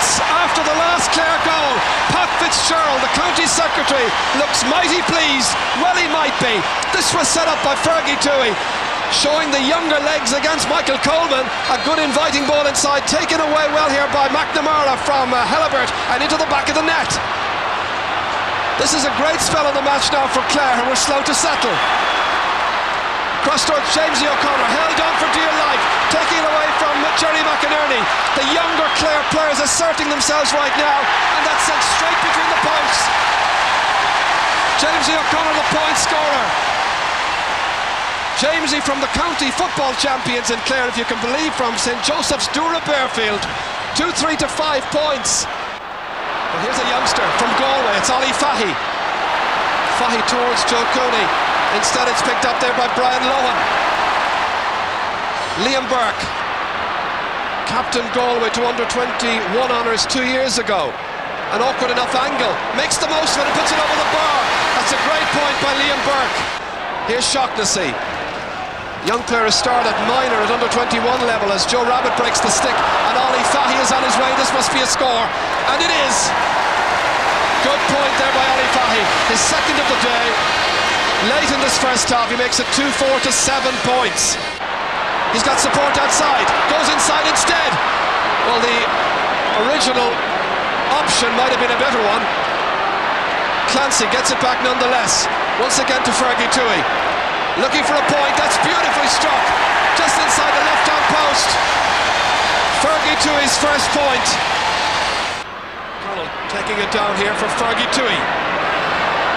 After the last Clare goal, Pat Fitzgerald, the county secretary, looks mighty pleased. Well, he might be. This was set up by Fergie Tui, showing the younger legs against Michael Coleman. A good inviting ball inside, taken away well here by McNamara from Helibert and into the back of the net. This is a great spell in the match now for Clare, who were slow to settle. Cross towards Jamesy O'Connor, held on for dear life, taking it away from Jerry McInerney. The younger Clare players asserting themselves right now, and that's sent straight between the posts. Jamesy O'Connor, the point scorer. Jamesy from the county football champions in Clare, if you can believe, from St Joseph's Dura Bearfield. 2-3 to 5 points. Well, here's a youngster from Galway, it's Ollie Fahy. Fahy towards Joe Cooney. Instead it's picked up there by Brian Lohan. Liam Burke, captain Galway to under-21 honours 2 years ago. An awkward enough angle, makes the most of it and puts it over the bar. That's a great point by Liam Burke. Here's Shaughnessy. Young players start at minor at under-21 level as Joe Rabbit breaks the stick and Ollie Fahy is on his way. This must be a score, and it is. Good point there by Ollie Fahy, his second of the day. Late in this first half, he makes it 2-4 to 7 points. He's got support outside, goes inside instead. Well, the original option might have been a better one. Clancy gets it back nonetheless. Once again to Fergie Tui. Looking for a point, that's beautifully struck. Just inside the left-hand post. Fergie Tui's first point. Connell taking it down here for Fergie Tui.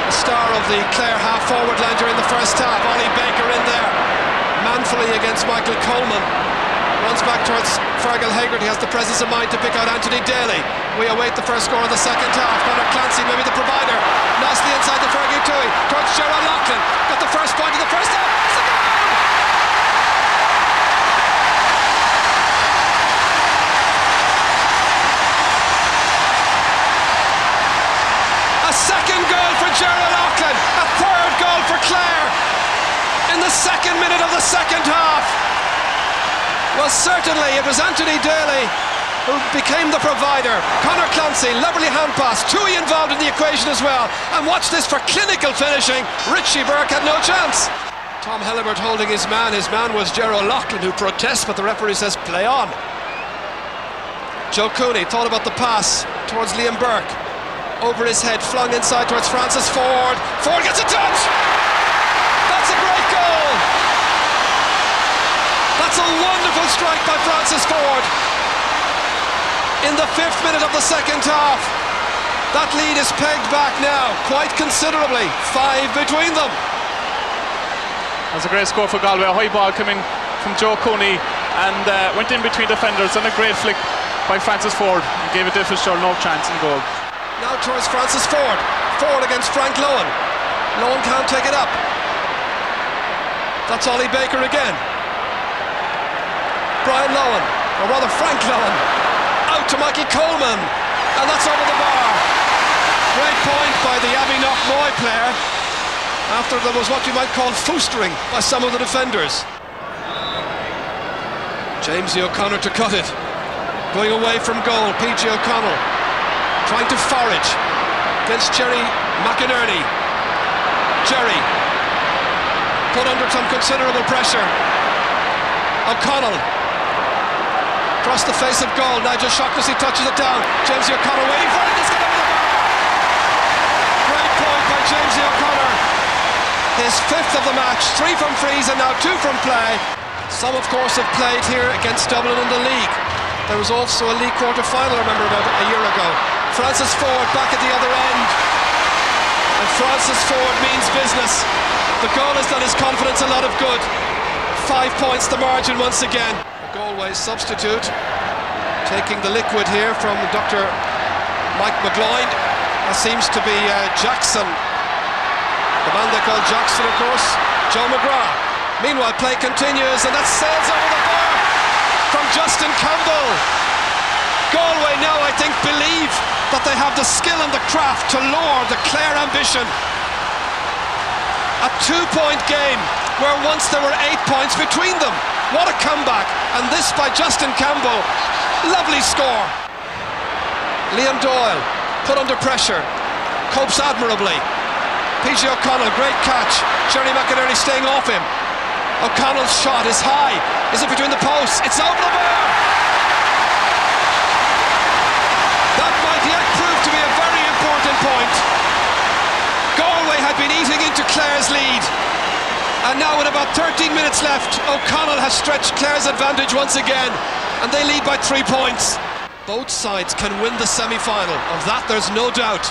The star of the Clare half-forward line during the first half. Ollie Baker in there, manfully against Michael Coleman. Runs back towards Fergal Hegarty, has the presence of mind to pick out Anthony Daly. We await the first score of the second half. Conor Clancy, maybe the provider. Nicely inside to Fergie Tui, towards Gerard Loughlin. Got the first point of the first half. It's a goal! A second goal for Gerard Loughlin, a third goal for Clare in the second minute of the second half. Well, certainly it was Anthony Daly who became the provider. Conor Clancy, lovely hand pass, Tui involved in the equation as well. And watch this for clinical finishing. Richie Burke had no chance. Tom Helibert holding his man. His man was Gerard Loughlin, who protests, but the referee says play on. Joe Cooney thought about the pass towards Liam Burke. Over his head, flung inside towards Francis Ford. Ford gets a touch! That's a great goal! That's a wonderful strike by Francis Ford. In the 5th minute of the second half. That lead is pegged back now, quite considerably. 5 between them. That's a great score for Galway. A high ball coming from Joe Cooney and went in between defenders, and a great flick by Francis Ford. He gave it to Fitzgerald no chance in goal. Now towards Francis Ford. Ford against Frank Lohan. Lohan can't take it up. That's Ollie Baker again. Brian Lohan, or rather Frank Lohan. Out to Mikey Coleman. And that's over the bar. Great point by the Abbey Knockmoy player. After there was what you might call foostering by some of the defenders. Jamesy O'Connor to cut it. Going away from goal, PG O'Connell. Trying to forage against Jerry McInerney. Jerry put under some considerable pressure. O'Connell across the face of goal. Nigel Shaughnessy touches it down. Jamesy O'Connor waiting for it. It's got over the bar. Great point by Jamesy O'Connor. His 5th of the match. 3 from frees and now 2 from play. Some of course have played here against Dublin in the league. There was also a league quarter-final, I remember, about a year ago. Francis Ford back at the other end. And Francis Ford means business. The goal has done his confidence a lot of good. 5 points the margin once again. A Galway substitute. Taking the liquid here from Dr. Mike McGloin. That seems to be Jackson. The man they call Jackson, of course, Joe McGrath. Meanwhile, play continues, and that sails over the bar from Justin Campbell. Galway now, I think, believe that they have the skill and the craft to lure the Clare ambition. A 2-point game where once there were 8 points between them. What a comeback, and this by Justin Campbell. Lovely score. Liam Doyle put under pressure, copes admirably. PG O'Connell, great catch. Jerry McInerney staying off him. O'Connell's shot is high. Is it between the posts? It's over the bar. That might yet prove to be a very important point. Galway had been eating into Clare's lead, and now with about 13 minutes left, O'Connell has stretched Clare's advantage once again, and they lead by 3 points. Both sides can win the semi-final, of that there's no doubt.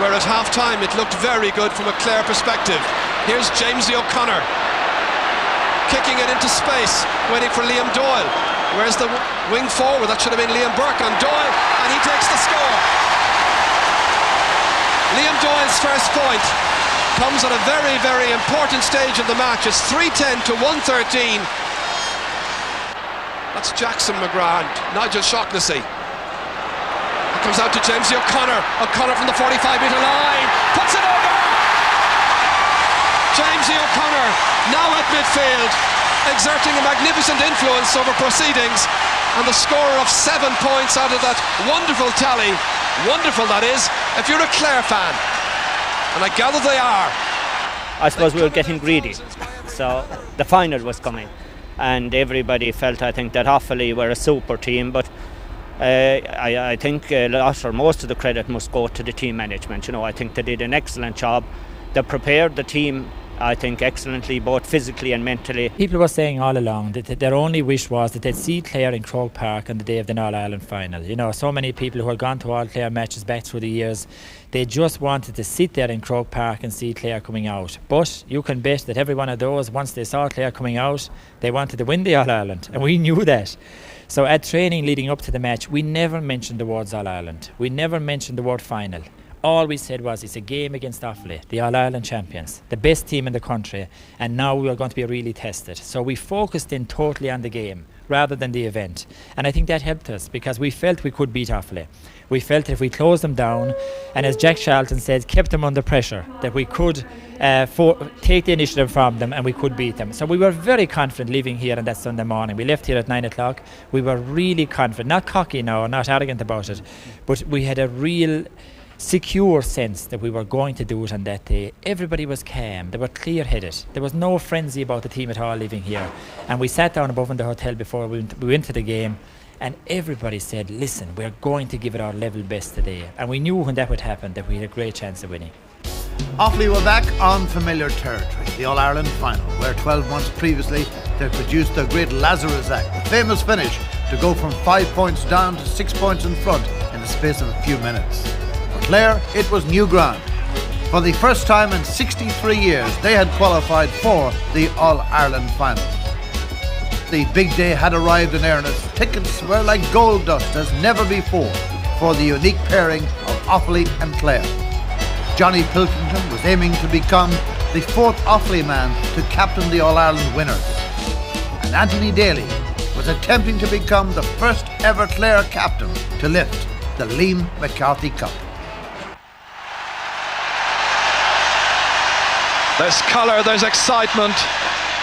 Where at half-time it looked very good from a Clare perspective. Here's Jamesy O'Connor kicking it into space, waiting for Liam Doyle. Where's the wing forward? That should have been Liam Burke on Doyle, and he takes the score. Liam Doyle's first point comes at a very, very important stage in the match. It's 3-10 to 1-13. That's Jackson McGrath, Nigel Shaughnessy. It comes out to Jamesy O'Connor. O'Connor from the 45-metre line, puts it over! Jamesy O'Connor now at midfield, exerting a magnificent influence over proceedings, and the scorer of 7 points out of that wonderful tally. Wonderful, that is, if you're a Clare fan, and I gather they are. I suppose we were getting greedy, so the final was coming, and everybody felt, I think, that Offaly were a super team, but I think a lot or most of the credit must go to the team management. You know, I think they did an excellent job. They prepared the team, I think, excellently, both physically and mentally. People were saying all along that their only wish was that they'd see Clare in Croke Park on the day of the All-Ireland final. You know, so many people who had gone to all Clare matches back through the years, they just wanted to sit there in Croke Park and see Clare coming out. But you can bet that every one of those, once they saw Clare coming out, they wanted to win the All-Ireland, and we knew that. So at training leading up to the match, we never mentioned the words All-Ireland. We never mentioned the word final. All we said was it's a game against Offaly, the All-Ireland champions, the best team in the country, and now we are going to be really tested. So we focused in totally on the game rather than the event. And I think that helped us because we felt we could beat Offaly. We felt if we closed them down, and as Jack Charlton said, kept them under pressure, that we could take the initiative from them and we could beat them. So we were very confident leaving here on that Sunday morning. We left here at 9 o'clock. We were really confident, not cocky now, not arrogant about it, but we had a real secure sense that we were going to do it on that day. Everybody was calm, they were clear-headed, there was no frenzy about the team at all leaving here, and we sat down above in the hotel before we went to the game, and everybody said, listen, we're going to give it our level best today, and we knew when that would happen that we had a great chance of winning. Offaly were back on familiar territory, the All-Ireland final, where 12 months previously they produced their great Lazarus Act, the famous finish to go from 5 points down to 6 points in front in the space of a few minutes. Clare, it was new ground. For the first time in 63 years, they had qualified for the All-Ireland final. The big day had arrived in earnest. Tickets were like gold dust as never before for the unique pairing of Offaly and Clare. Johnny Pilkington was aiming to become the fourth Offaly man to captain the All-Ireland winners. And Anthony Daly was attempting to become the first ever Clare captain to lift the Liam McCarthy Cup. There's colour, there's excitement,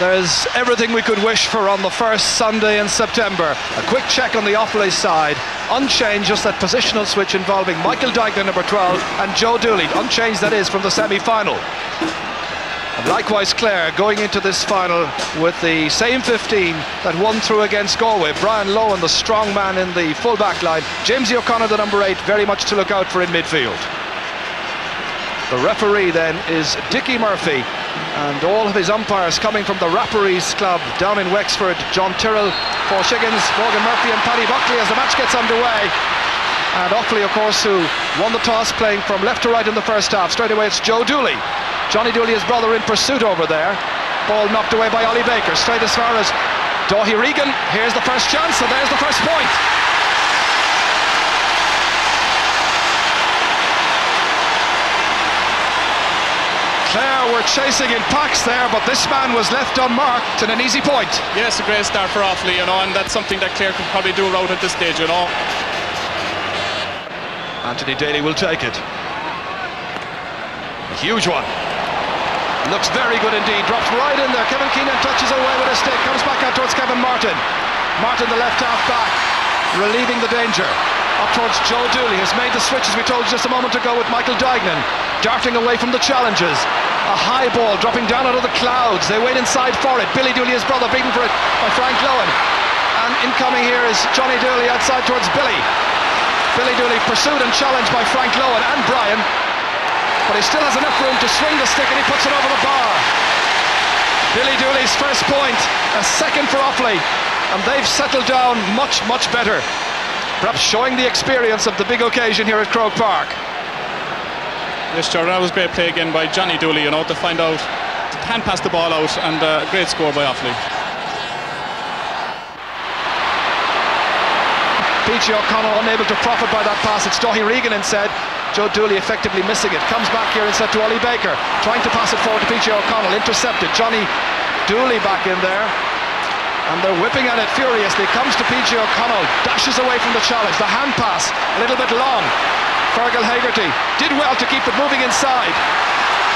there's everything we could wish for on the first Sunday in September. A quick check on the Offaly side. Unchanged, just that positional switch involving Michael Dyke, number 12, and Joe Dooley. Unchanged, that is, from the semi-final. And likewise Clare going into this final with the same 15 that won through against Galway. Brian Lowen, the strong man in the full back line. Jamesy O'Connor, the number 8, very much to look out for in midfield. The referee then is Dickie Murphy, and all of his umpires coming from the Rapparees Club down in Wexford. John Tyrrell, Paul Shiggins, Morgan Murphy and Paddy Buckley as the match gets underway. And Offaly, of course, who won the toss, playing from left to right in the first half. Straight away it's Joe Dooley. Johnny Dooley, his brother, in pursuit over there. Ball knocked away by Ollie Baker, straight as far as Dáithí Regan. Here's the first chance, and there's the first point. Clare were chasing in packs there, but this man was left unmarked and an easy point. Yes, a great start for Offaly, you know, and that's something that Clare could probably do right at this stage, you know. Anthony Daly will take it. A huge one. Looks very good indeed. Drops right in there. Kevin Keenan touches away with a stick. Comes back out towards Kevin Martin. Martin, the left half back, relieving the danger. Up towards Joe Dooley, has made the switch as we told you just a moment ago with Michael Duignan, darting away from the challenges. A high ball dropping down out of the clouds. They wait inside for it. Billy Dooley, his brother, beaten for it by Frank Lowen. And incoming here is Johnny Dooley outside towards Billy. Billy Dooley pursued and challenged by Frank Lowen and Brian, but he still has enough room to swing the stick, and he puts it over the bar. Billy Dooley's first point, a second for Offaly, and they've settled down much, much better. Perhaps showing the experience of the big occasion here at Croke Park. Yes, sure, that was great play again by Johnny Dooley, you know, to find out, to hand pass the ball out, and a great score by Offaly. P.G. O'Connell unable to profit by that pass. It's Daithí Regan instead. Joe Dooley effectively missing it. Comes back here instead to Ollie Baker, trying to pass it forward to P.G. O'Connell. Intercepted. Johnny Dooley back in there, and they're whipping at it furiously. Comes to P.G. O'Connell, dashes away from the challenge. The hand pass, a little bit long. Fergal Haggerty did well to keep it moving inside.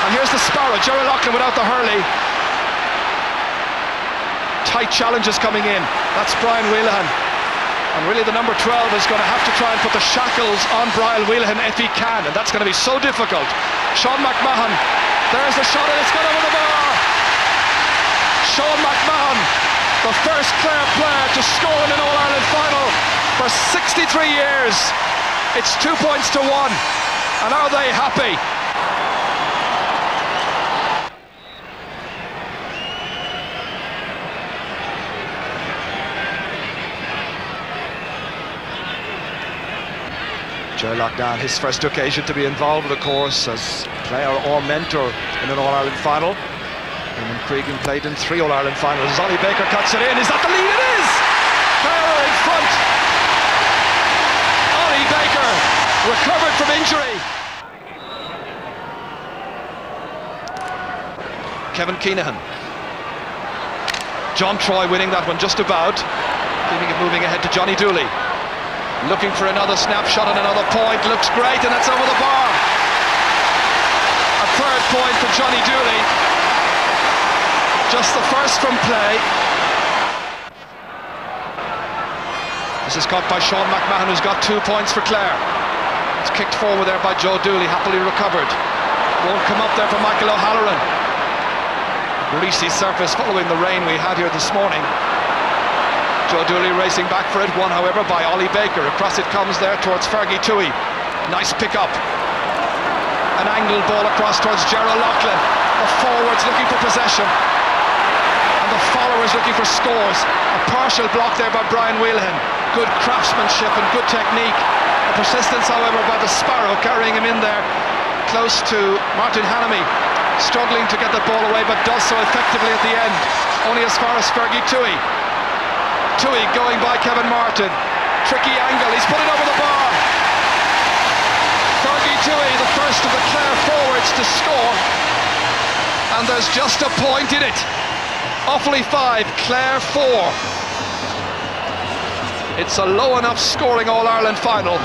And here's the Sparrow, Gerry Loughlin without the hurley. Tight challenges coming in. That's Brian Wheelahan. And really the number 12 is going to have to try and put the shackles on Brian Wheelahan if he can, and that's going to be so difficult. Sean McMahon, there's the shot, and it's gone over the bar. Sean McMahon, the first Clare player to score in an All-Ireland final for 63 years. It's 2 points to 1, and are they happy? Ger Loughnane, his first occasion to be involved, of course, as player or mentor in an All-Ireland final. Eamon Cregan played in 3 All-Ireland finals. As Ollie Baker cuts it in, is that the lead? It is! Clare in front. Ollie Baker recovered from injury. Kevin Keenan. John Troy winning that one just about, keeping it moving ahead to Johnny Dooley. Looking for another snapshot and another point. Looks great, and that's over the bar. A third point for Johnny Dooley. Just the first from play. This is caught by Sean McMahon, who's got 2 points for Clare. It's kicked forward there by Joe Dooley, happily recovered. Won't come up there for Michael O'Halloran. Greasy surface following the rain we had here this morning. Joe Dooley racing back for it, won however by Ollie Baker. Across it comes there towards Fergie Toohey. Nice pick up. An angled ball across towards Gerald Loughlin. The forwards looking for possession, and the followers looking for scores. A partial block there by Brian Wheelahan. Good craftsmanship and good technique. A persistence however by the Sparrow, carrying him in there close to Martin Hannamy. Struggling to get the ball away, but does so effectively at the end. Only as far as Fergie Toohey. Toohey going by Kevin Martin. Tricky angle, he's put it over the bar. Fergie Toohey, the first of the Clare forwards to score. And there's just a point in it. Offaly 5, Clare 4. It's a low enough scoring All-Ireland final.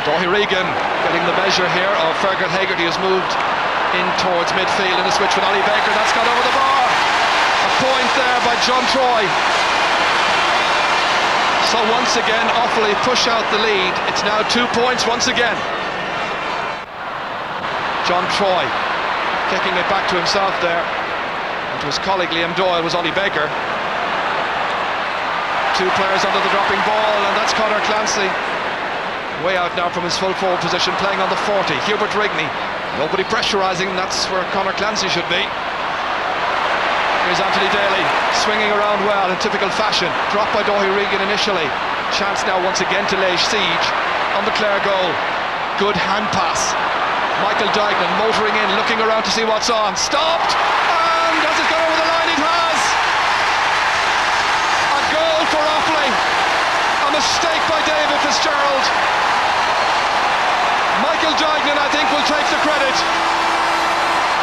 Daithí Regan getting the measure here of Fergal Haggerty, has moved in towards midfield in a switch with Ollie Baker. That's gone over the bar. A point there by John Troy. So once again Offaly push out the lead. It's now 2 points once again. John Troy kicking it back to himself there, and to his colleague Liam Doyle was Ollie Baker. 2 players under the dropping ball, and that's Conor Clancy. Way out now from his full forward position, playing on the 40. Hubert Rigney, nobody pressurising, that's where Conor Clancy should be. Here's Anthony Daly, swinging around well in typical fashion. Dropped by Daithí Regan initially. Chance now once again to lay siege on the Clare goal. Good hand pass. Michael Duignan motoring in, looking around to see what's on. Stopped! And has it gone over the line? It has! mistake by David Fitzgerald. Michael Duignan, I think, will take the credit.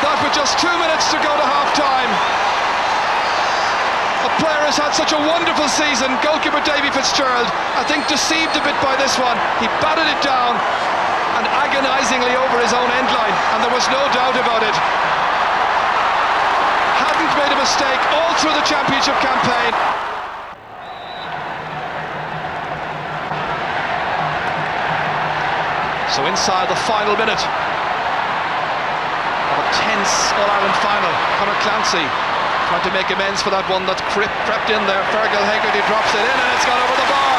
That with just 2 minutes to go to half-time. A player has had such a wonderful season, goalkeeper Davy Fitzgerald, I think deceived a bit by this one. He batted it down and agonisingly over his own end line, and there was no doubt about it. Hadn't made a mistake all through the championship campaign. So inside the final minute of a tense All-Ireland final, Conor Clancy trying to make amends for that one that crept in there. Fergal Hegarty drops it in and it's gone over the bar.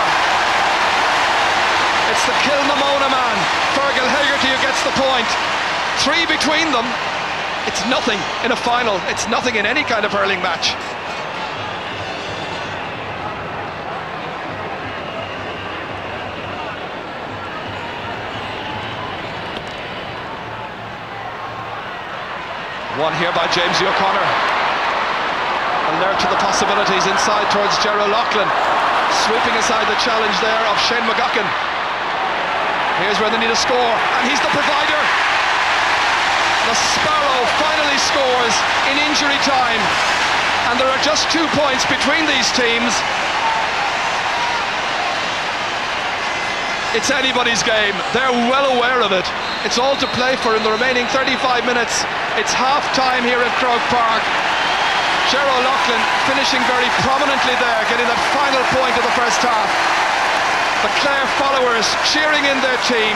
It's the Kilnamona man, Fergal Hegarty, who gets the point. 3 between them. It's nothing in a final. It's nothing in any kind of hurling match. One here by James O'Connor. Alert to the possibilities inside towards Gerald Loughlin. Sweeping aside the challenge there of Shane McGuckin. Here's where they need a score, and he's the provider. The Sparrow finally scores in injury time, and there are just 2 points between these teams. It's anybody's game. They're well aware of it. It's all to play for in the remaining 35 minutes. It's half-time here at Croke Park. Gerald Loughlin finishing very prominently there, getting that final point of the first half. The Clare followers cheering in their team.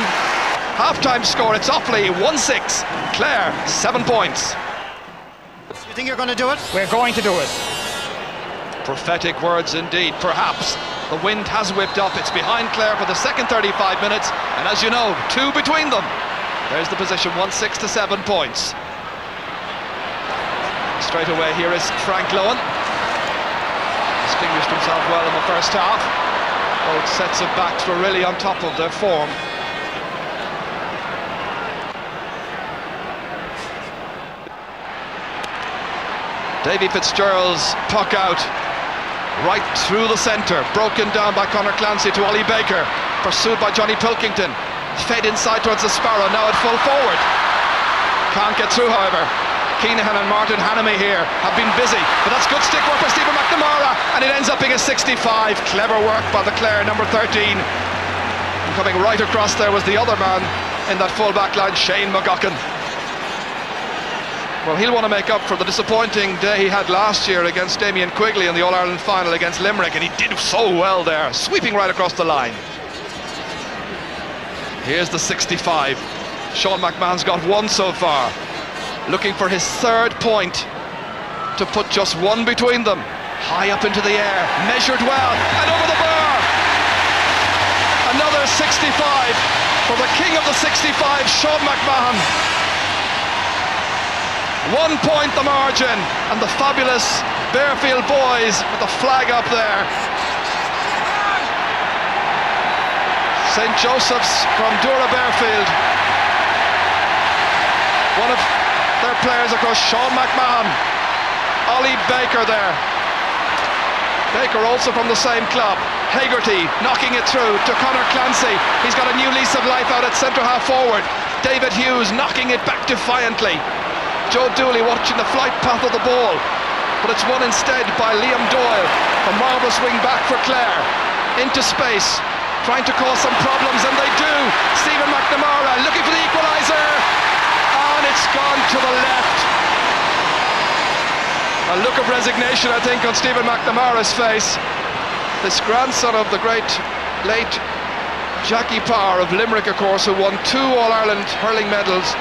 Half-time score, it's Offaly 1-6, Clare 7 points. You think you're going to do it? We're going to do it. Prophetic words indeed, perhaps. The wind has whipped up, it's behind Clare for the second 35 minutes, and as you know, 2 between them. There's the position, 1-6 to 7 points. Straight away here is Frank Lohan. Distinguished himself well in the first half. Both sets of backs were really on top of their form. Davy Fitzgerald's puck out right through the centre, broken down by Conor Clancy to Ollie Baker, pursued by Johnny Pilkington, fed inside towards the Sparrow, now at full forward. Can't get through, however. Keenahan and Martin Hanamy here have been busy, but that's good stick work by Stephen McNamara, and it ends up being a 65. Clever work by the Clare number 13. And coming right across there was the other man in that full back line, Shane McGuckin. Well, he'll want to make up for the disappointing day he had last year against Damien Quigley in the All-Ireland final against Limerick, and he did so well there, sweeping right across the line. Here's the 65. Sean McMahon's got 1 so far. Looking for his 3rd point to put just 1 between them. High up into the air, measured well, and over the bar. Another 65 for the king of the 65, Sean McMahon. 1 point the margin, and the fabulous Bearfield boys with the flag up there. St. Joseph's from Dura Bearfield. One of their players, of course, Sean McMahon. Ollie Baker there. Baker also from the same club. Hegarty knocking it through to Conor Clancy. He's got a new lease of life out at centre half forward. David Hughes knocking it back defiantly. Joe Dooley watching the flight path of the ball, but it's won instead by Liam Doyle, a marvellous wing back for Clare. Into space, trying to cause some problems, and they do. Stephen McNamara looking for the equaliser, and it's gone to the left. A look of resignation, I think, on Stephen McNamara's face. This grandson of the great late Jackie Power of Limerick, of course, who won 2 All-Ireland hurling medals.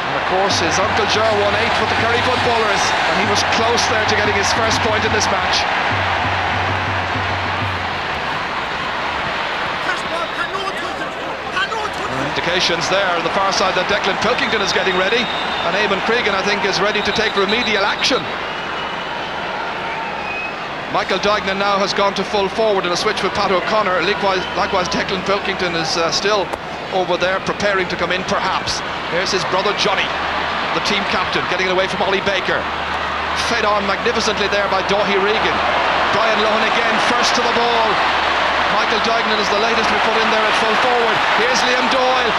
And of course his uncle Ger won 8 with the Kerry footballers, and he was close there to getting his first point in this match. Indications there on the far side that Declan Pilkington is getting ready, and Eamon Cregan, I think, is ready to take remedial action. Michael Duignan now has gone to full forward in a switch with Pat O'Connor. Likewise Declan Pilkington is still over there preparing to come in, perhaps. Here's his brother Johnny, the team captain, getting it away from Ollie Baker. Fed on magnificently there by Daithí Regan. Brian Lohan again, first to the ball. Michael Duignan is the latest we put in there at full forward. Here's Liam Doyle,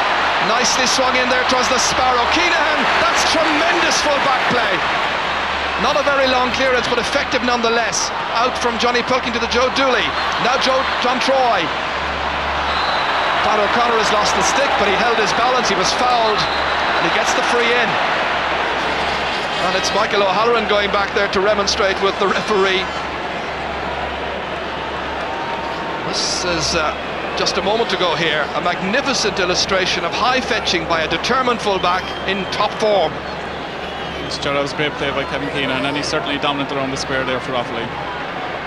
nicely swung in there towards the Sparrow. Keenan, that's tremendous full back play. Not a very long clearance, but effective nonetheless. Out from Johnny Pilkin to the Joe Dooley. Now John Troy. Pat O'Connor has lost the stick, but he held his balance. He was fouled, and he gets the free in. And it's Michael O'Halloran going back there to remonstrate with the referee. This is just a moment ago here, a magnificent illustration of high fetching by a determined fullback in top form. That was a great play by Kevin Keenan, and he's certainly dominant around the square there for Offaly.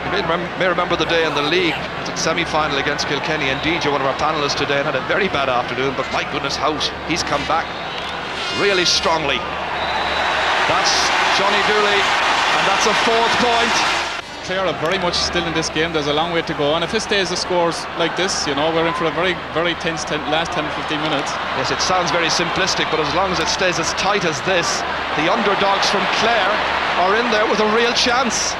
You may remember the day in the league, the semi-final against Kilkenny, and DJ, one of our panellists today, and had a very bad afternoon, but my goodness, he's come back really strongly. That's Johnny Dooley, and that's a 4th point. Clare are very much still in this game. There's a long way to go, and if it stays the scores like this, you know, we're in for a very, very tense last 10 or 15 minutes. Yes, it sounds very simplistic, but as long as it stays as tight as this, the underdogs from Clare are in there with a real chance.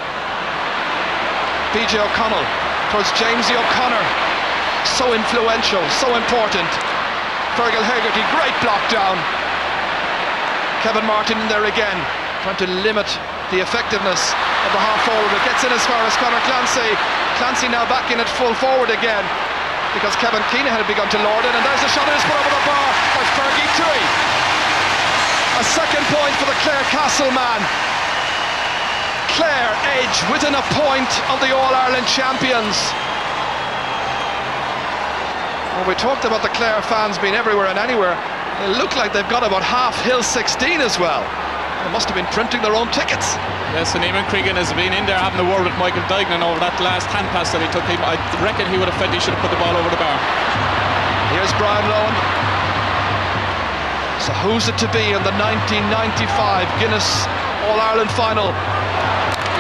BJ O'Connell towards Jamesy O'Connor. So influential, so important. Fergal Hegarty, great block down. Kevin Martin in there again, trying to limit the effectiveness of the half forward. It gets in as far as Conor Clancy. Clancy now back in at full forward again, because Kevin Keenan had begun to lord it, and there's a shot that is put over the bar by Fergie Tui. A 2nd point for the Clare Castle man. Clare edge within a point of the All-Ireland champions. Well, we talked about the Clare fans being everywhere and anywhere. They look like they've got about half Hill 16 as well. They must have been printing their own tickets. Yes, and Eamon Cregan has been in there having a word with Michael Duignan over that last hand pass that he took. I reckon he would have felt he should have put the ball over the bar. Here's Brian Lohan. So who's it to be in the 1995 Guinness All-Ireland final?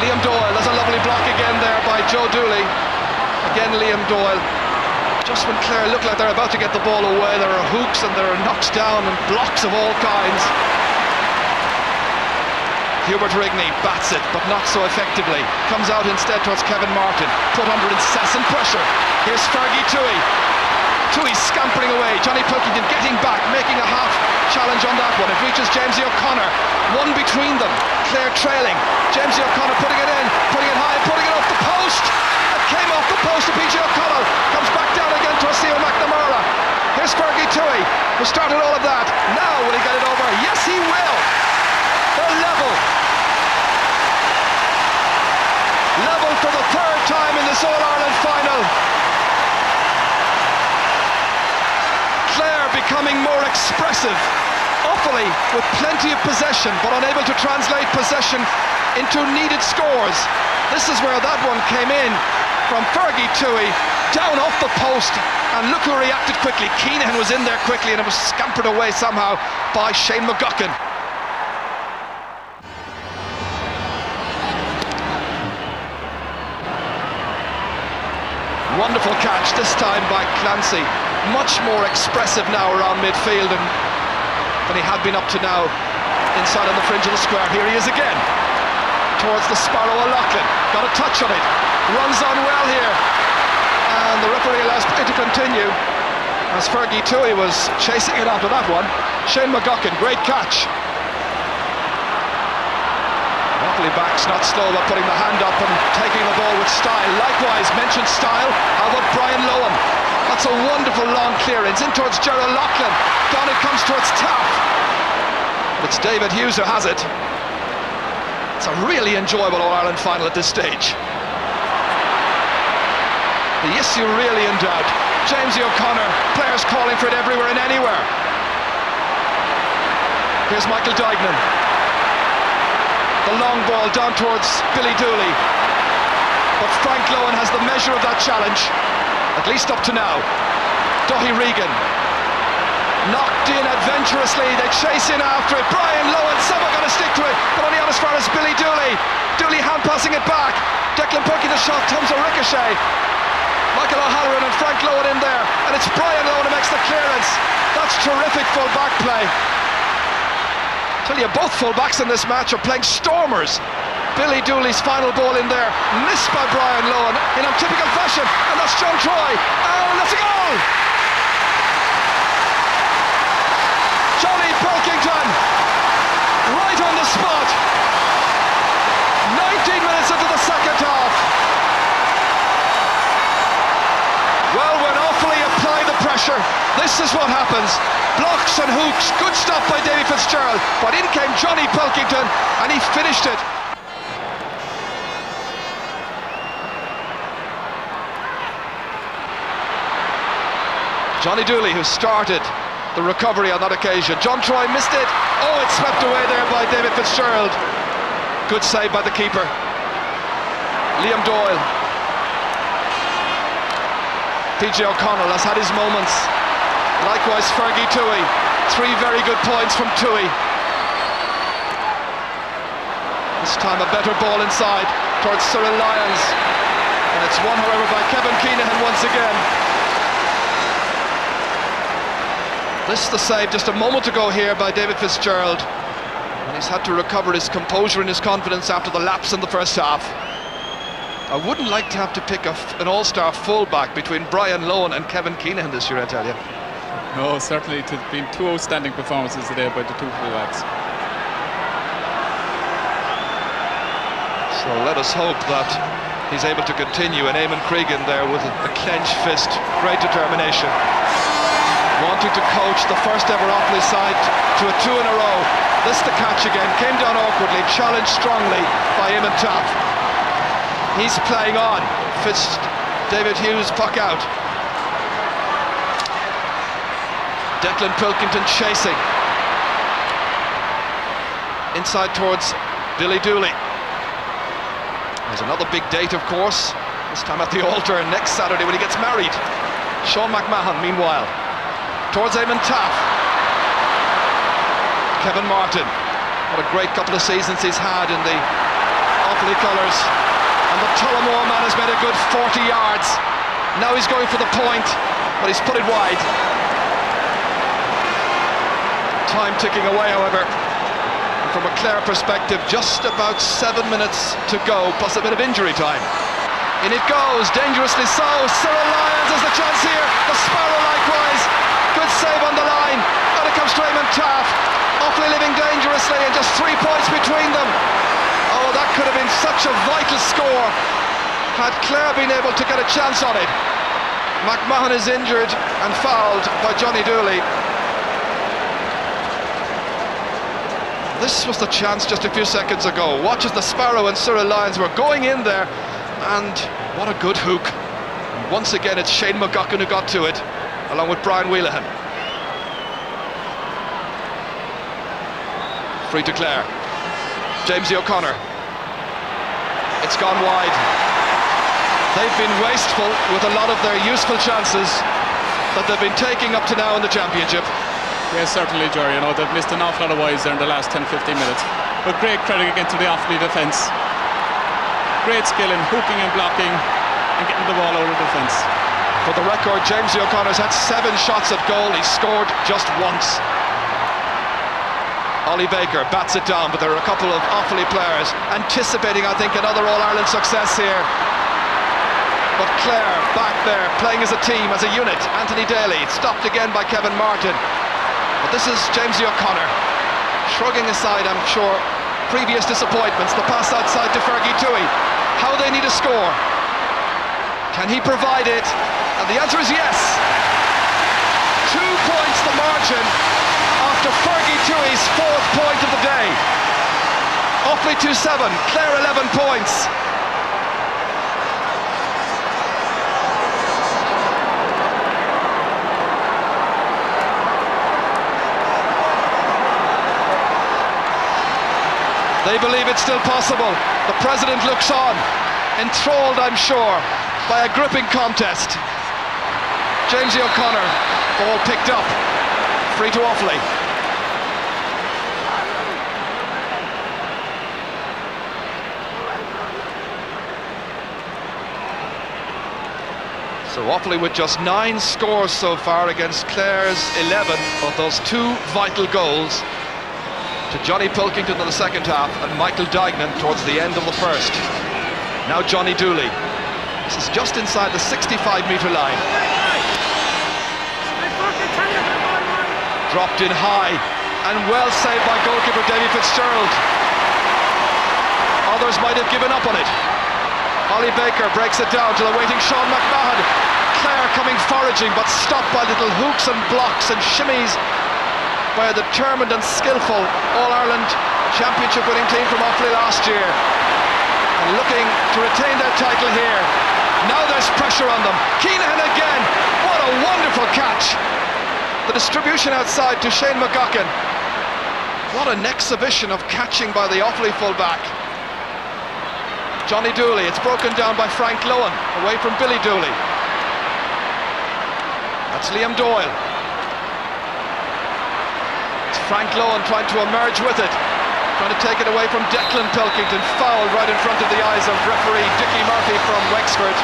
Liam Doyle, there's a lovely block again there by Joe Dooley. Again Liam Doyle. Just when Clare look like they're about to get the ball away, there are hooks and there are knocks down and blocks of all kinds. Hubert Rigney bats it, but not so effectively. Comes out instead towards Kevin Martin, put under incessant pressure. Here's Fergie Tui. Tui scampering away. Johnny Pilkington getting back, making a half challenge on that one. It reaches Jamesy O'Connor. One between them. Clare trailing. Jamesy O'Connor putting it in, putting it high, putting it off the post. It came off the post to PJ O'Connell. Comes back down again to Theo McNamara. Here's Fergie Tui, who started all of that. Now will he get it over? Yes, he will. They're level. Level for the 3rd time in this All-Ireland final. Clare becoming more expressive. Offaly with plenty of possession, but unable to translate possession into needed scores. This is where that one came in from Fergie Tui, down off the post, and look who reacted quickly. Keenan was in there quickly, and it was scampered away somehow by Shane McGuckin. Wonderful catch, this time by Clancy. Much more expressive now around midfield than he had been up to now inside on the fringe of the square. Here he is again, towards the Sparrow O'Loughlin. Got a touch on it, runs on well here, and the referee allows play to continue as Fergie Tui was chasing it after that one. Shane McGuckin, great catch. Offaly backs not slow about putting the hand up and taking the ball with style. Likewise, mentioned style, how about Brian Lohan? That's a wonderful long clearance in towards Gerald Loughlin. Down it comes towards Taff. It's David Hughes who has it. It's a really enjoyable All-Ireland final at this stage. The issue really in doubt. Jamesy O'Connor, players calling for it everywhere and anywhere. Here's Michael Duignan. The long ball down towards Billy Dooley. But Frank Lohan has the measure of that challenge, at least up to now. Daithí Regan knocked in adventurously, they chase in after it. Brian Lohan, someone got to stick to it, but only on as far as Billy Dooley. Dooley hand passing it back. Declan Purkey, the shot comes a ricochet. Michael O'Halloran and Frank Lohan in there, and it's Brian Lohan who makes the clearance. That's terrific full back play. I tell you, both full backs in this match are playing stormers. Billy Dooley's final ball in there, missed by Brian Lohan in typical fashion, and that's John Troy. Oh, that's a goal! Johnny Pilkington, right on the spot. 19 minutes into the second half. Well, when Offaly apply the pressure, this is what happens. Blocks and hooks, good stop by Davy Fitzgerald, but in came Johnny Pilkington and he finished it. Johnny Dooley, who started the recovery on that occasion. John Troy missed it. Oh, it's swept away there by David Fitzgerald. Good save by the keeper. Liam Doyle. PJ O'Connell has had his moments. Likewise Fergie Toohey. 3 very good points from Toohey. This time a better ball inside towards Cyril Lyons. And it's won, however, by Kevin Keenahan once again. This is the save just a moment ago here by David Fitzgerald. And he's had to recover his composure and his confidence after the lapse in the first half. I wouldn't like to have to pick an all-star fullback between Brian Lohan and Kevin Keenahan this year, I tell you. No, certainly it has been 2 outstanding performances today by the 2 fullbacks. So let us hope that he's able to continue, and Eamon Cregan there with a clenched fist, great determination. Wanting to coach the first ever Offaly side to a 2 in a row. This the catch again, came down awkwardly, challenged strongly by Eamon Taff. He's playing on, fist David Hughes, puck out. Declan Pilkington chasing. Inside towards Billy Dooley. There's another big date, of course, this time at the altar next Saturday when he gets married. Sean McMahon, meanwhile, towards Eamon Taff. Kevin Martin, what a great couple of seasons he's had in the Offaly colours. And the Tullamore man has made a good 40 yards. Now he's going for the point, but he's put it wide. Time ticking away, however. And from a Clare perspective, just about 7 minutes to go, plus a bit of injury time. In it goes, dangerously so. Cyril Lyons has the chance here. The Sparrow likewise. Good save on the line. And it comes to Eamon Taff. Offaly living dangerously and just 3 points between them. Oh, that could have been such a vital score had Clare been able to get a chance on it. McMahon is injured and fouled by Johnny Dooley. This was the chance just a few seconds ago. Watch as the Sparrow and Cyril Lyons were going in there, and what a good hook. Once again it's Shane McGuckin who got to it, along with Brian Wheelahan. Free to Clare. Jamesy O'Connor. It's gone wide. They've been wasteful with a lot of their useful chances that they've been taking up to now in the championship. Yes, certainly, Jerry. You know, they've missed an awful lot of wides there in the last 10-15 minutes. But great credit again to the Offaly defence. Great skill in hooking and blocking and getting the ball out of defence. For the record, Jamesy O'Connor's had 7 shots at goal. He scored just once. Ollie Baker bats it down, but there are a couple of Offaly players anticipating, I think, another All-Ireland success here. But Clare back there, playing as a team, as a unit. Anthony Daly, stopped again by Kevin Martin. But this is Jamesy O'Connor, shrugging aside, I'm sure, previous disappointments. The pass outside to Fergie Toohey. How they need a score. Can he provide it? And the answer is yes. 2 points the margin after Fergie Toohey's 4th point of the day. Offaly 2-7, Clare 11 points. They believe it's still possible. The president looks on, enthralled, I'm sure, by a gripping contest. Jamesy O'Connor, ball picked up, free to Offaly. So Offaly with just 9 scores so far against Clare's 11 of those 2 vital goals. to Johnny Pilkington in the second half and Michael Dignan towards the end of the first. Now Johnny Dooley. This is just inside the 65-metre line. Dropped in high and well saved by goalkeeper Davy Fitzgerald. Others might have given up on it. Ollie Baker breaks it down to the waiting Sean McMahon. Clare coming foraging but stopped by little hooks and blocks and shimmies by a determined and skillful All-Ireland Championship winning team from Offaly last year. And looking to retain their title here. Now there's pressure on them. Keenan again. What a wonderful catch. The distribution outside to Shane McGuckin. What an exhibition of catching by the Offaly fullback. Johnny Dooley, it's broken down by Frank Lohan, away from Billy Dooley. That's Liam Doyle. It's Frank Lohan trying to emerge with it, trying to take it away from Declan Pilkington, fouled right in front of the eyes of referee Dickie Murphy from Wexford.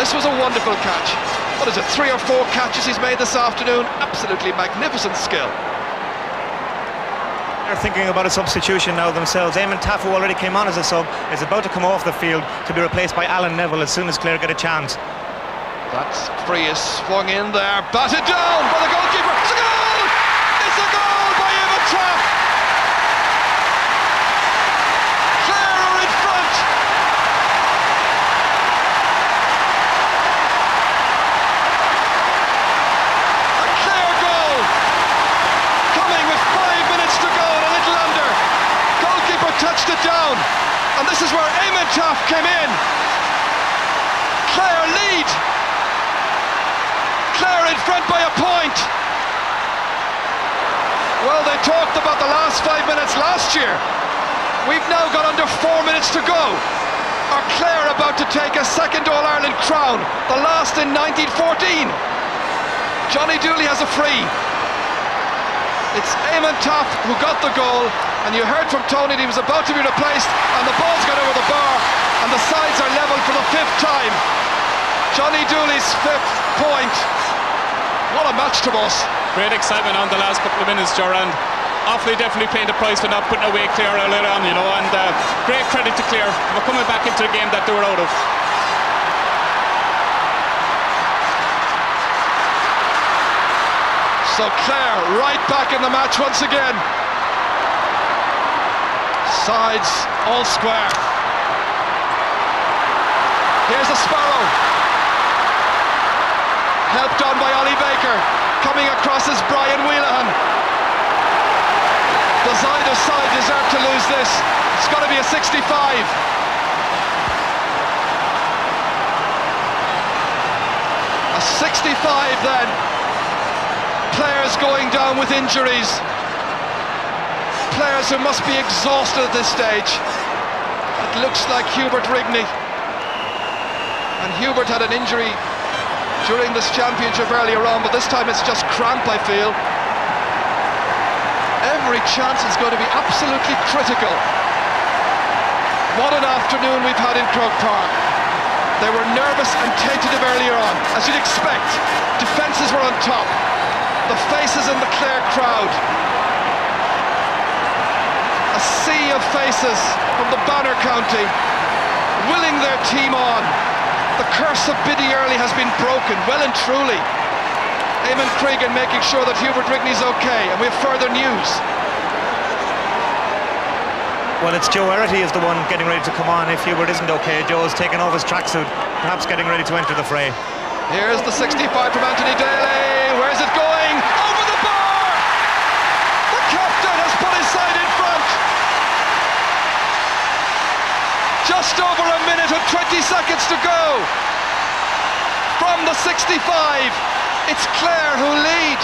This was a wonderful catch. What is it, 3 or 4 catches he's made this afternoon? Absolutely magnificent skill. They're thinking about a substitution now themselves. Eamon Taff, who already came on as a sub, is about to come off the field to be replaced by Alan Neville as soon as Clare get a chance. That's free is swung in there, batted down by the goalkeeper. It's a goal! It's a goal by Eamon Taff! Clare are in front! A Clare goal! Coming with 5 minutes to go and a little under. Goalkeeper touched it down, and this is where Eamon Taff came in. Clare lead. Clare in front by a point. Well, they talked about the last 5 minutes last year. We've now got under 4 minutes to go. Are Clare about to take a second All-Ireland crown, the last in 1914? Johnny Dooley has a free. It's Eamon Taff who got the goal, and you heard from Tony that he was about to be replaced, and the ball's got over the bar, and the sides are level for the 5th time. Johnny Dooley's 5th point. What a match to us. Great excitement on the last couple of minutes, Joran. Offaly definitely paying the price for not putting away Clare earlier on, you know, and great credit to Clare for coming back into the game that they were out of. So Clare right back in the match once again. Sides all square. Here's the Sparrow. Helped on by Ollie Baker. Coming across is Brian Wheelahan. Does either side deserve to lose this? It's got to be a 65. A 65 then. Players going down with injuries. Players who must be exhausted at this stage. It looks like Hubert Rigney. And Hubert had an injury during this championship earlier on, but this time it's just cramp, I feel. Every chance is going to be absolutely critical. What an afternoon we've had in Croke Park. They were nervous and tentative earlier on, as you'd expect. Defences were on top. The faces in the Clare crowd. A sea of faces from the Banner County, willing their team on. The curse of Biddy Early has been broken, well and truly. Eamon Cregan making sure that Hubert Rigney's okay, and we have further news. Well, it's Joe Erity is the one getting ready to come on if Hubert isn't okay. Joe's taken off his tracksuit, perhaps getting ready to enter the fray. Here's the 65 from Anthony Daly. Where's it going? Over the bar! The captain has put his side in front. Just over a minute and 20 seconds to go. From the 65, it's Clare who lead.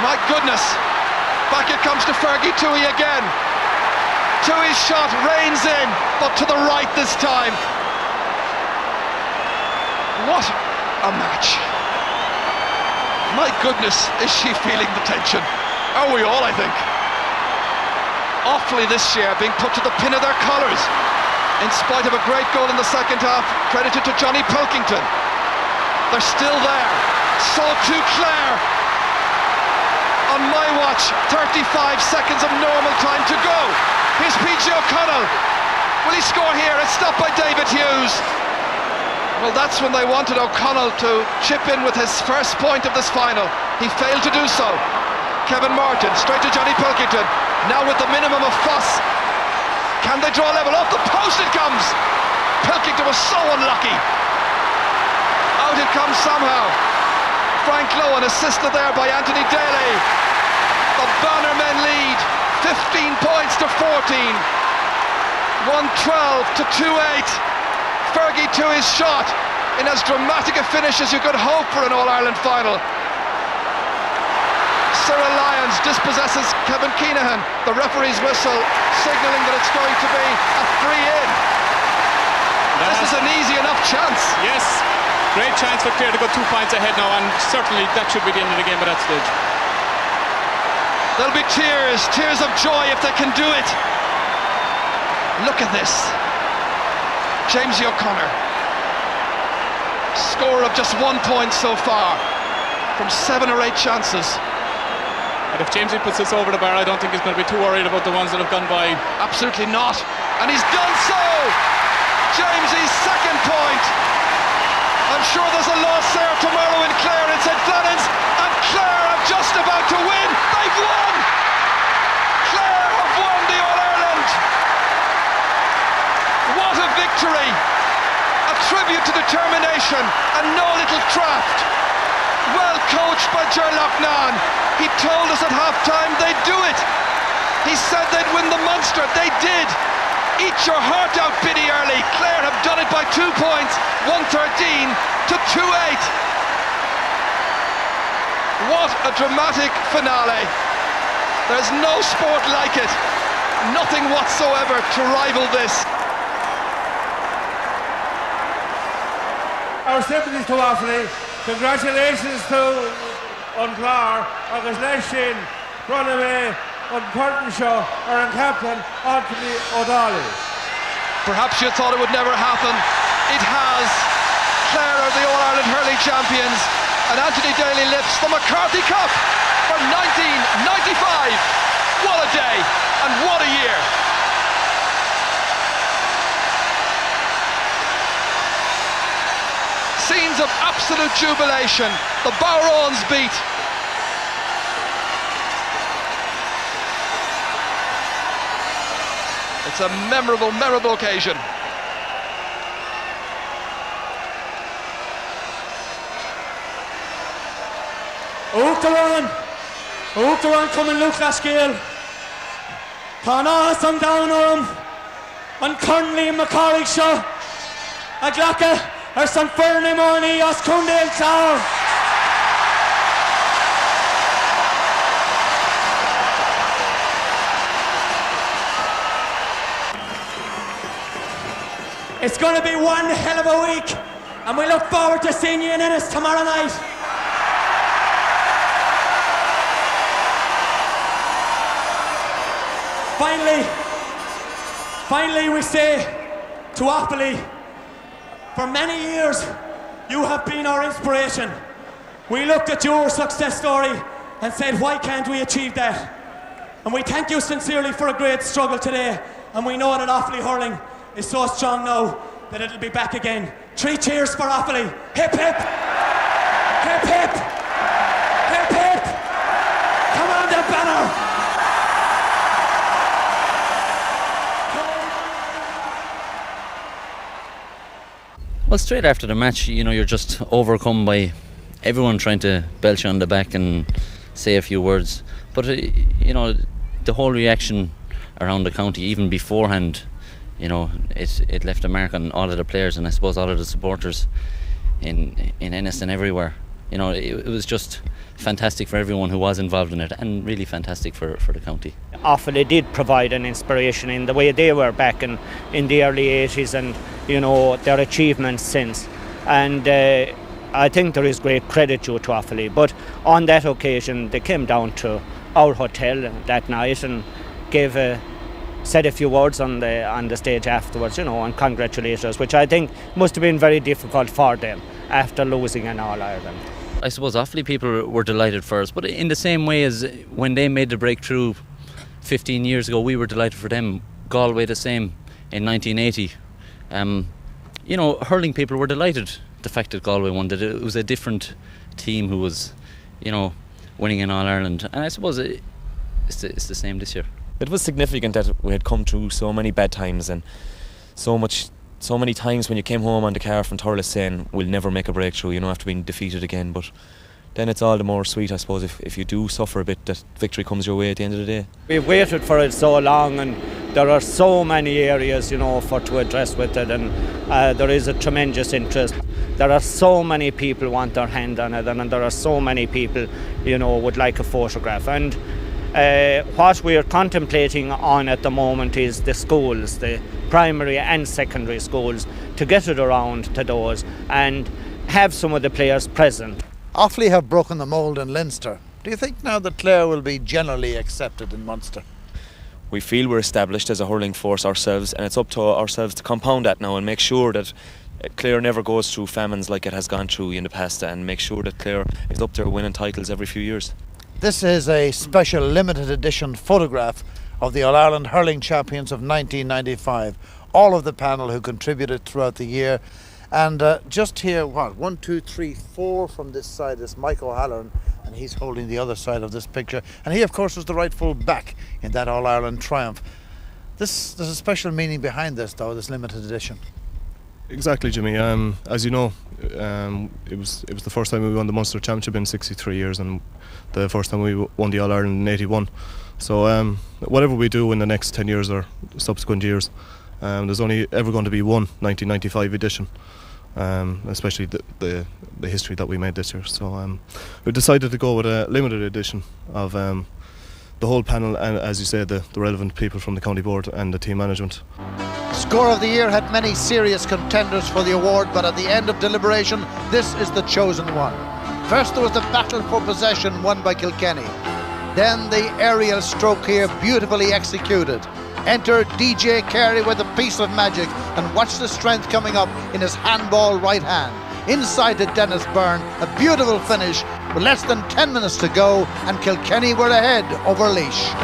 My goodness. Back it comes to Fergie Toohey again. Toohey's shot reins in, but to the right this time. What a match. My goodness, is she feeling the tension? Are we all, I think. Offaly this year being put to the pin of their collars, in spite of a great goal in the second half, credited to Johnny Pilkington. They're still there. So too Clare. On my watch, 35 seconds of normal time to go. Here's PJ O'Connell. Will he score here? It's stopped by David Hughes. Well, that's when they wanted O'Connell to chip in with his first point of this final. He failed to do so. Kevin Martin, straight to Johnny Pilkington. Now with the minimum of fuss. Can they draw level? Off the post it comes! Pilkington was so unlucky. Out it comes somehow. Frank Lowen assisted there by Anthony Daly. The Bannermen lead 15 points to 14. 112 to 28. Fergie to his shot in as dramatic a finish as you could hope for an All-Ireland final. Cyril Lyons dispossesses Kevin Keenahan. The referee's whistle signalling that it's going to be a free-in. This is an easy enough chance. Yes, great chance for Clare to go 2 points ahead now, and certainly that should be the end of the game at that stage. There'll be tears of joy if they can do it. Look at this. Jamesy O'Connor, score of just 1 point so far from 7 or 8 chances. And if Jamesy puts this over the bar, I don't think he's going to be too worried about the ones that have gone by. Absolutely not, and he's done so. Jamesy's second point. I'm sure there's a loss there tomorrow in Clare and St Flannan's, and Clare are just about to win. They've won. Clare have won the All-Ireland. What a victory! A tribute to determination and no little craft. Well coached by Ger Loughnane. He told us at half-time they'd do it. He said they'd win the Munster. They did. Eat your heart out, Biddy Early. Clare have done it by 2 points, 113 to 28. What a dramatic finale. There's no sport like it. Nothing whatsoever to rival this. Our sympathies to Offaly. Congratulations to Unclar, agus Leishin, Runaway, Unpertonshaw, or Captain Anthony O'Donnell. Perhaps you thought it would never happen. It has. Clare are the All-Ireland Hurling champions, and Anthony Daly lifts the McCarthy Cup for 1995. What a day, and what a year. Scenes of absolute jubilation. The Bowrons beat. It's a memorable, memorable occasion. Úachtarán coming Luke Lascale. Tá náthas an down orm. An Connolly McCorrick seo. A glacha ar san Fernie Morney os Cúndale Tower. It's going to be one hell of a week, and we look forward to seeing you in Ennis tomorrow night. Finally we say to Offaly, for many years you have been our inspiration. We looked at your success story and said, why can't we achieve that? And we thank you sincerely for a great struggle today, and we know that Offaly Hurling is so strong now that it'll be back again. 3 cheers for Offaly. Hip hip! Hip hip! Hip hip! Come on, the banner! Well, straight after the match, you know, you're just overcome by everyone trying to belch you on the back and say a few words. But, you know, the whole reaction around the county, even beforehand, you know, it left a mark on all of the players and I suppose all of the supporters in Ennis and everywhere. You know, it was just fantastic for everyone who was involved in it, and really fantastic for the county. Offaly did provide an inspiration in the way they were back in the early 80s, and you know their achievements since. And I think there is great credit due to Offaly. But on that occasion, they came down to our hotel that night and gave a said a few words on the stage afterwards, you know, and congratulated us, which I think must have been very difficult for them after losing in All-Ireland. I suppose Offaly people were delighted for us, but in the same way as when they made the breakthrough 15 years ago, we were delighted for them. Galway the same in 1980. You know, hurling people were delighted the fact that Galway won, that it was a different team who was, you know, winning in All-Ireland, and I suppose it's the same this year. It was significant that we had come through so many bad times and so many times when you came home on the car from Thurles saying we'll never make a breakthrough, you know, after being defeated again. But then it's all the more sweet, I suppose, if you do suffer a bit, that victory comes your way at the end of the day. We've waited for it so long, and there are so many areas, you know, to address with it, and there is a tremendous interest. There are so many people want their hand on it, and there are so many people, you know, would like a photograph. And what we are contemplating on at the moment is the schools, the primary and secondary schools, to get it around to those and have some of the players present. Offaly have broken the mould in Leinster. Do you think now that Clare will be generally accepted in Munster? We feel we're established as a hurling force ourselves, and it's up to ourselves to compound that now and make sure that Clare never goes through famines like it has gone through in the past, and make sure that Clare is up there winning titles every few years. This is a special limited edition photograph of the All-Ireland Hurling Champions of 1995. All of the panel who contributed throughout the year. And just here, 1, 2, 3, 4 from this side is Mike O'Halloran, and he's holding the other side of this picture. And he, of course, was the rightful back in that All-Ireland triumph. There's a special meaning behind this, though, this limited edition. Exactly, Jimmy. As you know, it was the first time we won the Munster Championship in 63 years, and the first time we won the All-Ireland in 81. So whatever we do in the next 10 years or subsequent years, there's only ever going to be one 1995 edition, especially the history that we made this year. So we decided to go with a limited edition of the whole panel, and as you said, the relevant people from the county board and the team management. Score of the year had many serious contenders for the award, but at the end of deliberation, this is the chosen one. First there was the battle for possession won by Kilkenny. Then the aerial stroke here, beautifully executed. Enter DJ Carey with a piece of magic, and watch the strength coming up in his handball right hand. Inside to Dennis Byrne, a beautiful finish with less than 10 minutes to go, and Kilkenny were ahead over Laois.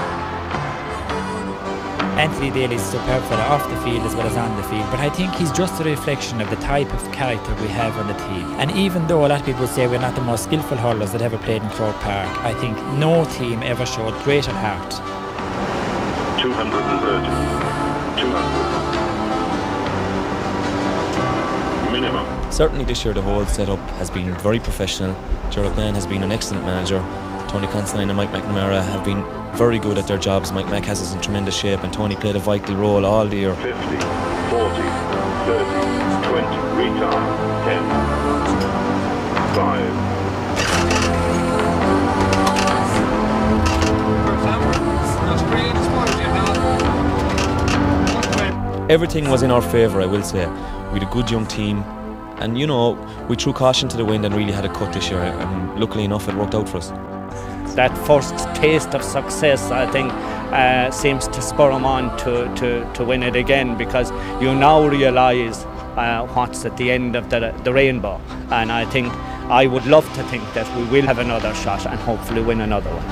Anthony Daly's superb fella off the field as well as on the field, but I think he's just a reflection of the type of character we have on the team. And even though a lot of people say we're not the most skillful hurlers that ever played in Croke Park, I think no team ever showed greater heart. 230. 200. Minimum. Certainly this year the whole setup has been very professional. Gerald Mann has been an excellent manager. Tony Considine and Mike McNamara have been very good at their jobs. Mike Mac has us in tremendous shape, and Tony played a vital role all the year. 50, 40, 30, 20, retard, 10, 5. Everything was in our favour, I will say. We had a good young team, and you know, we threw caution to the wind and really had a cut this year, and luckily enough it worked out for us. That first taste of success, I think, seems to spur them on to win it again, because you now realise what's at the end of the rainbow, and I would love to think that we will have another shot and hopefully win another one.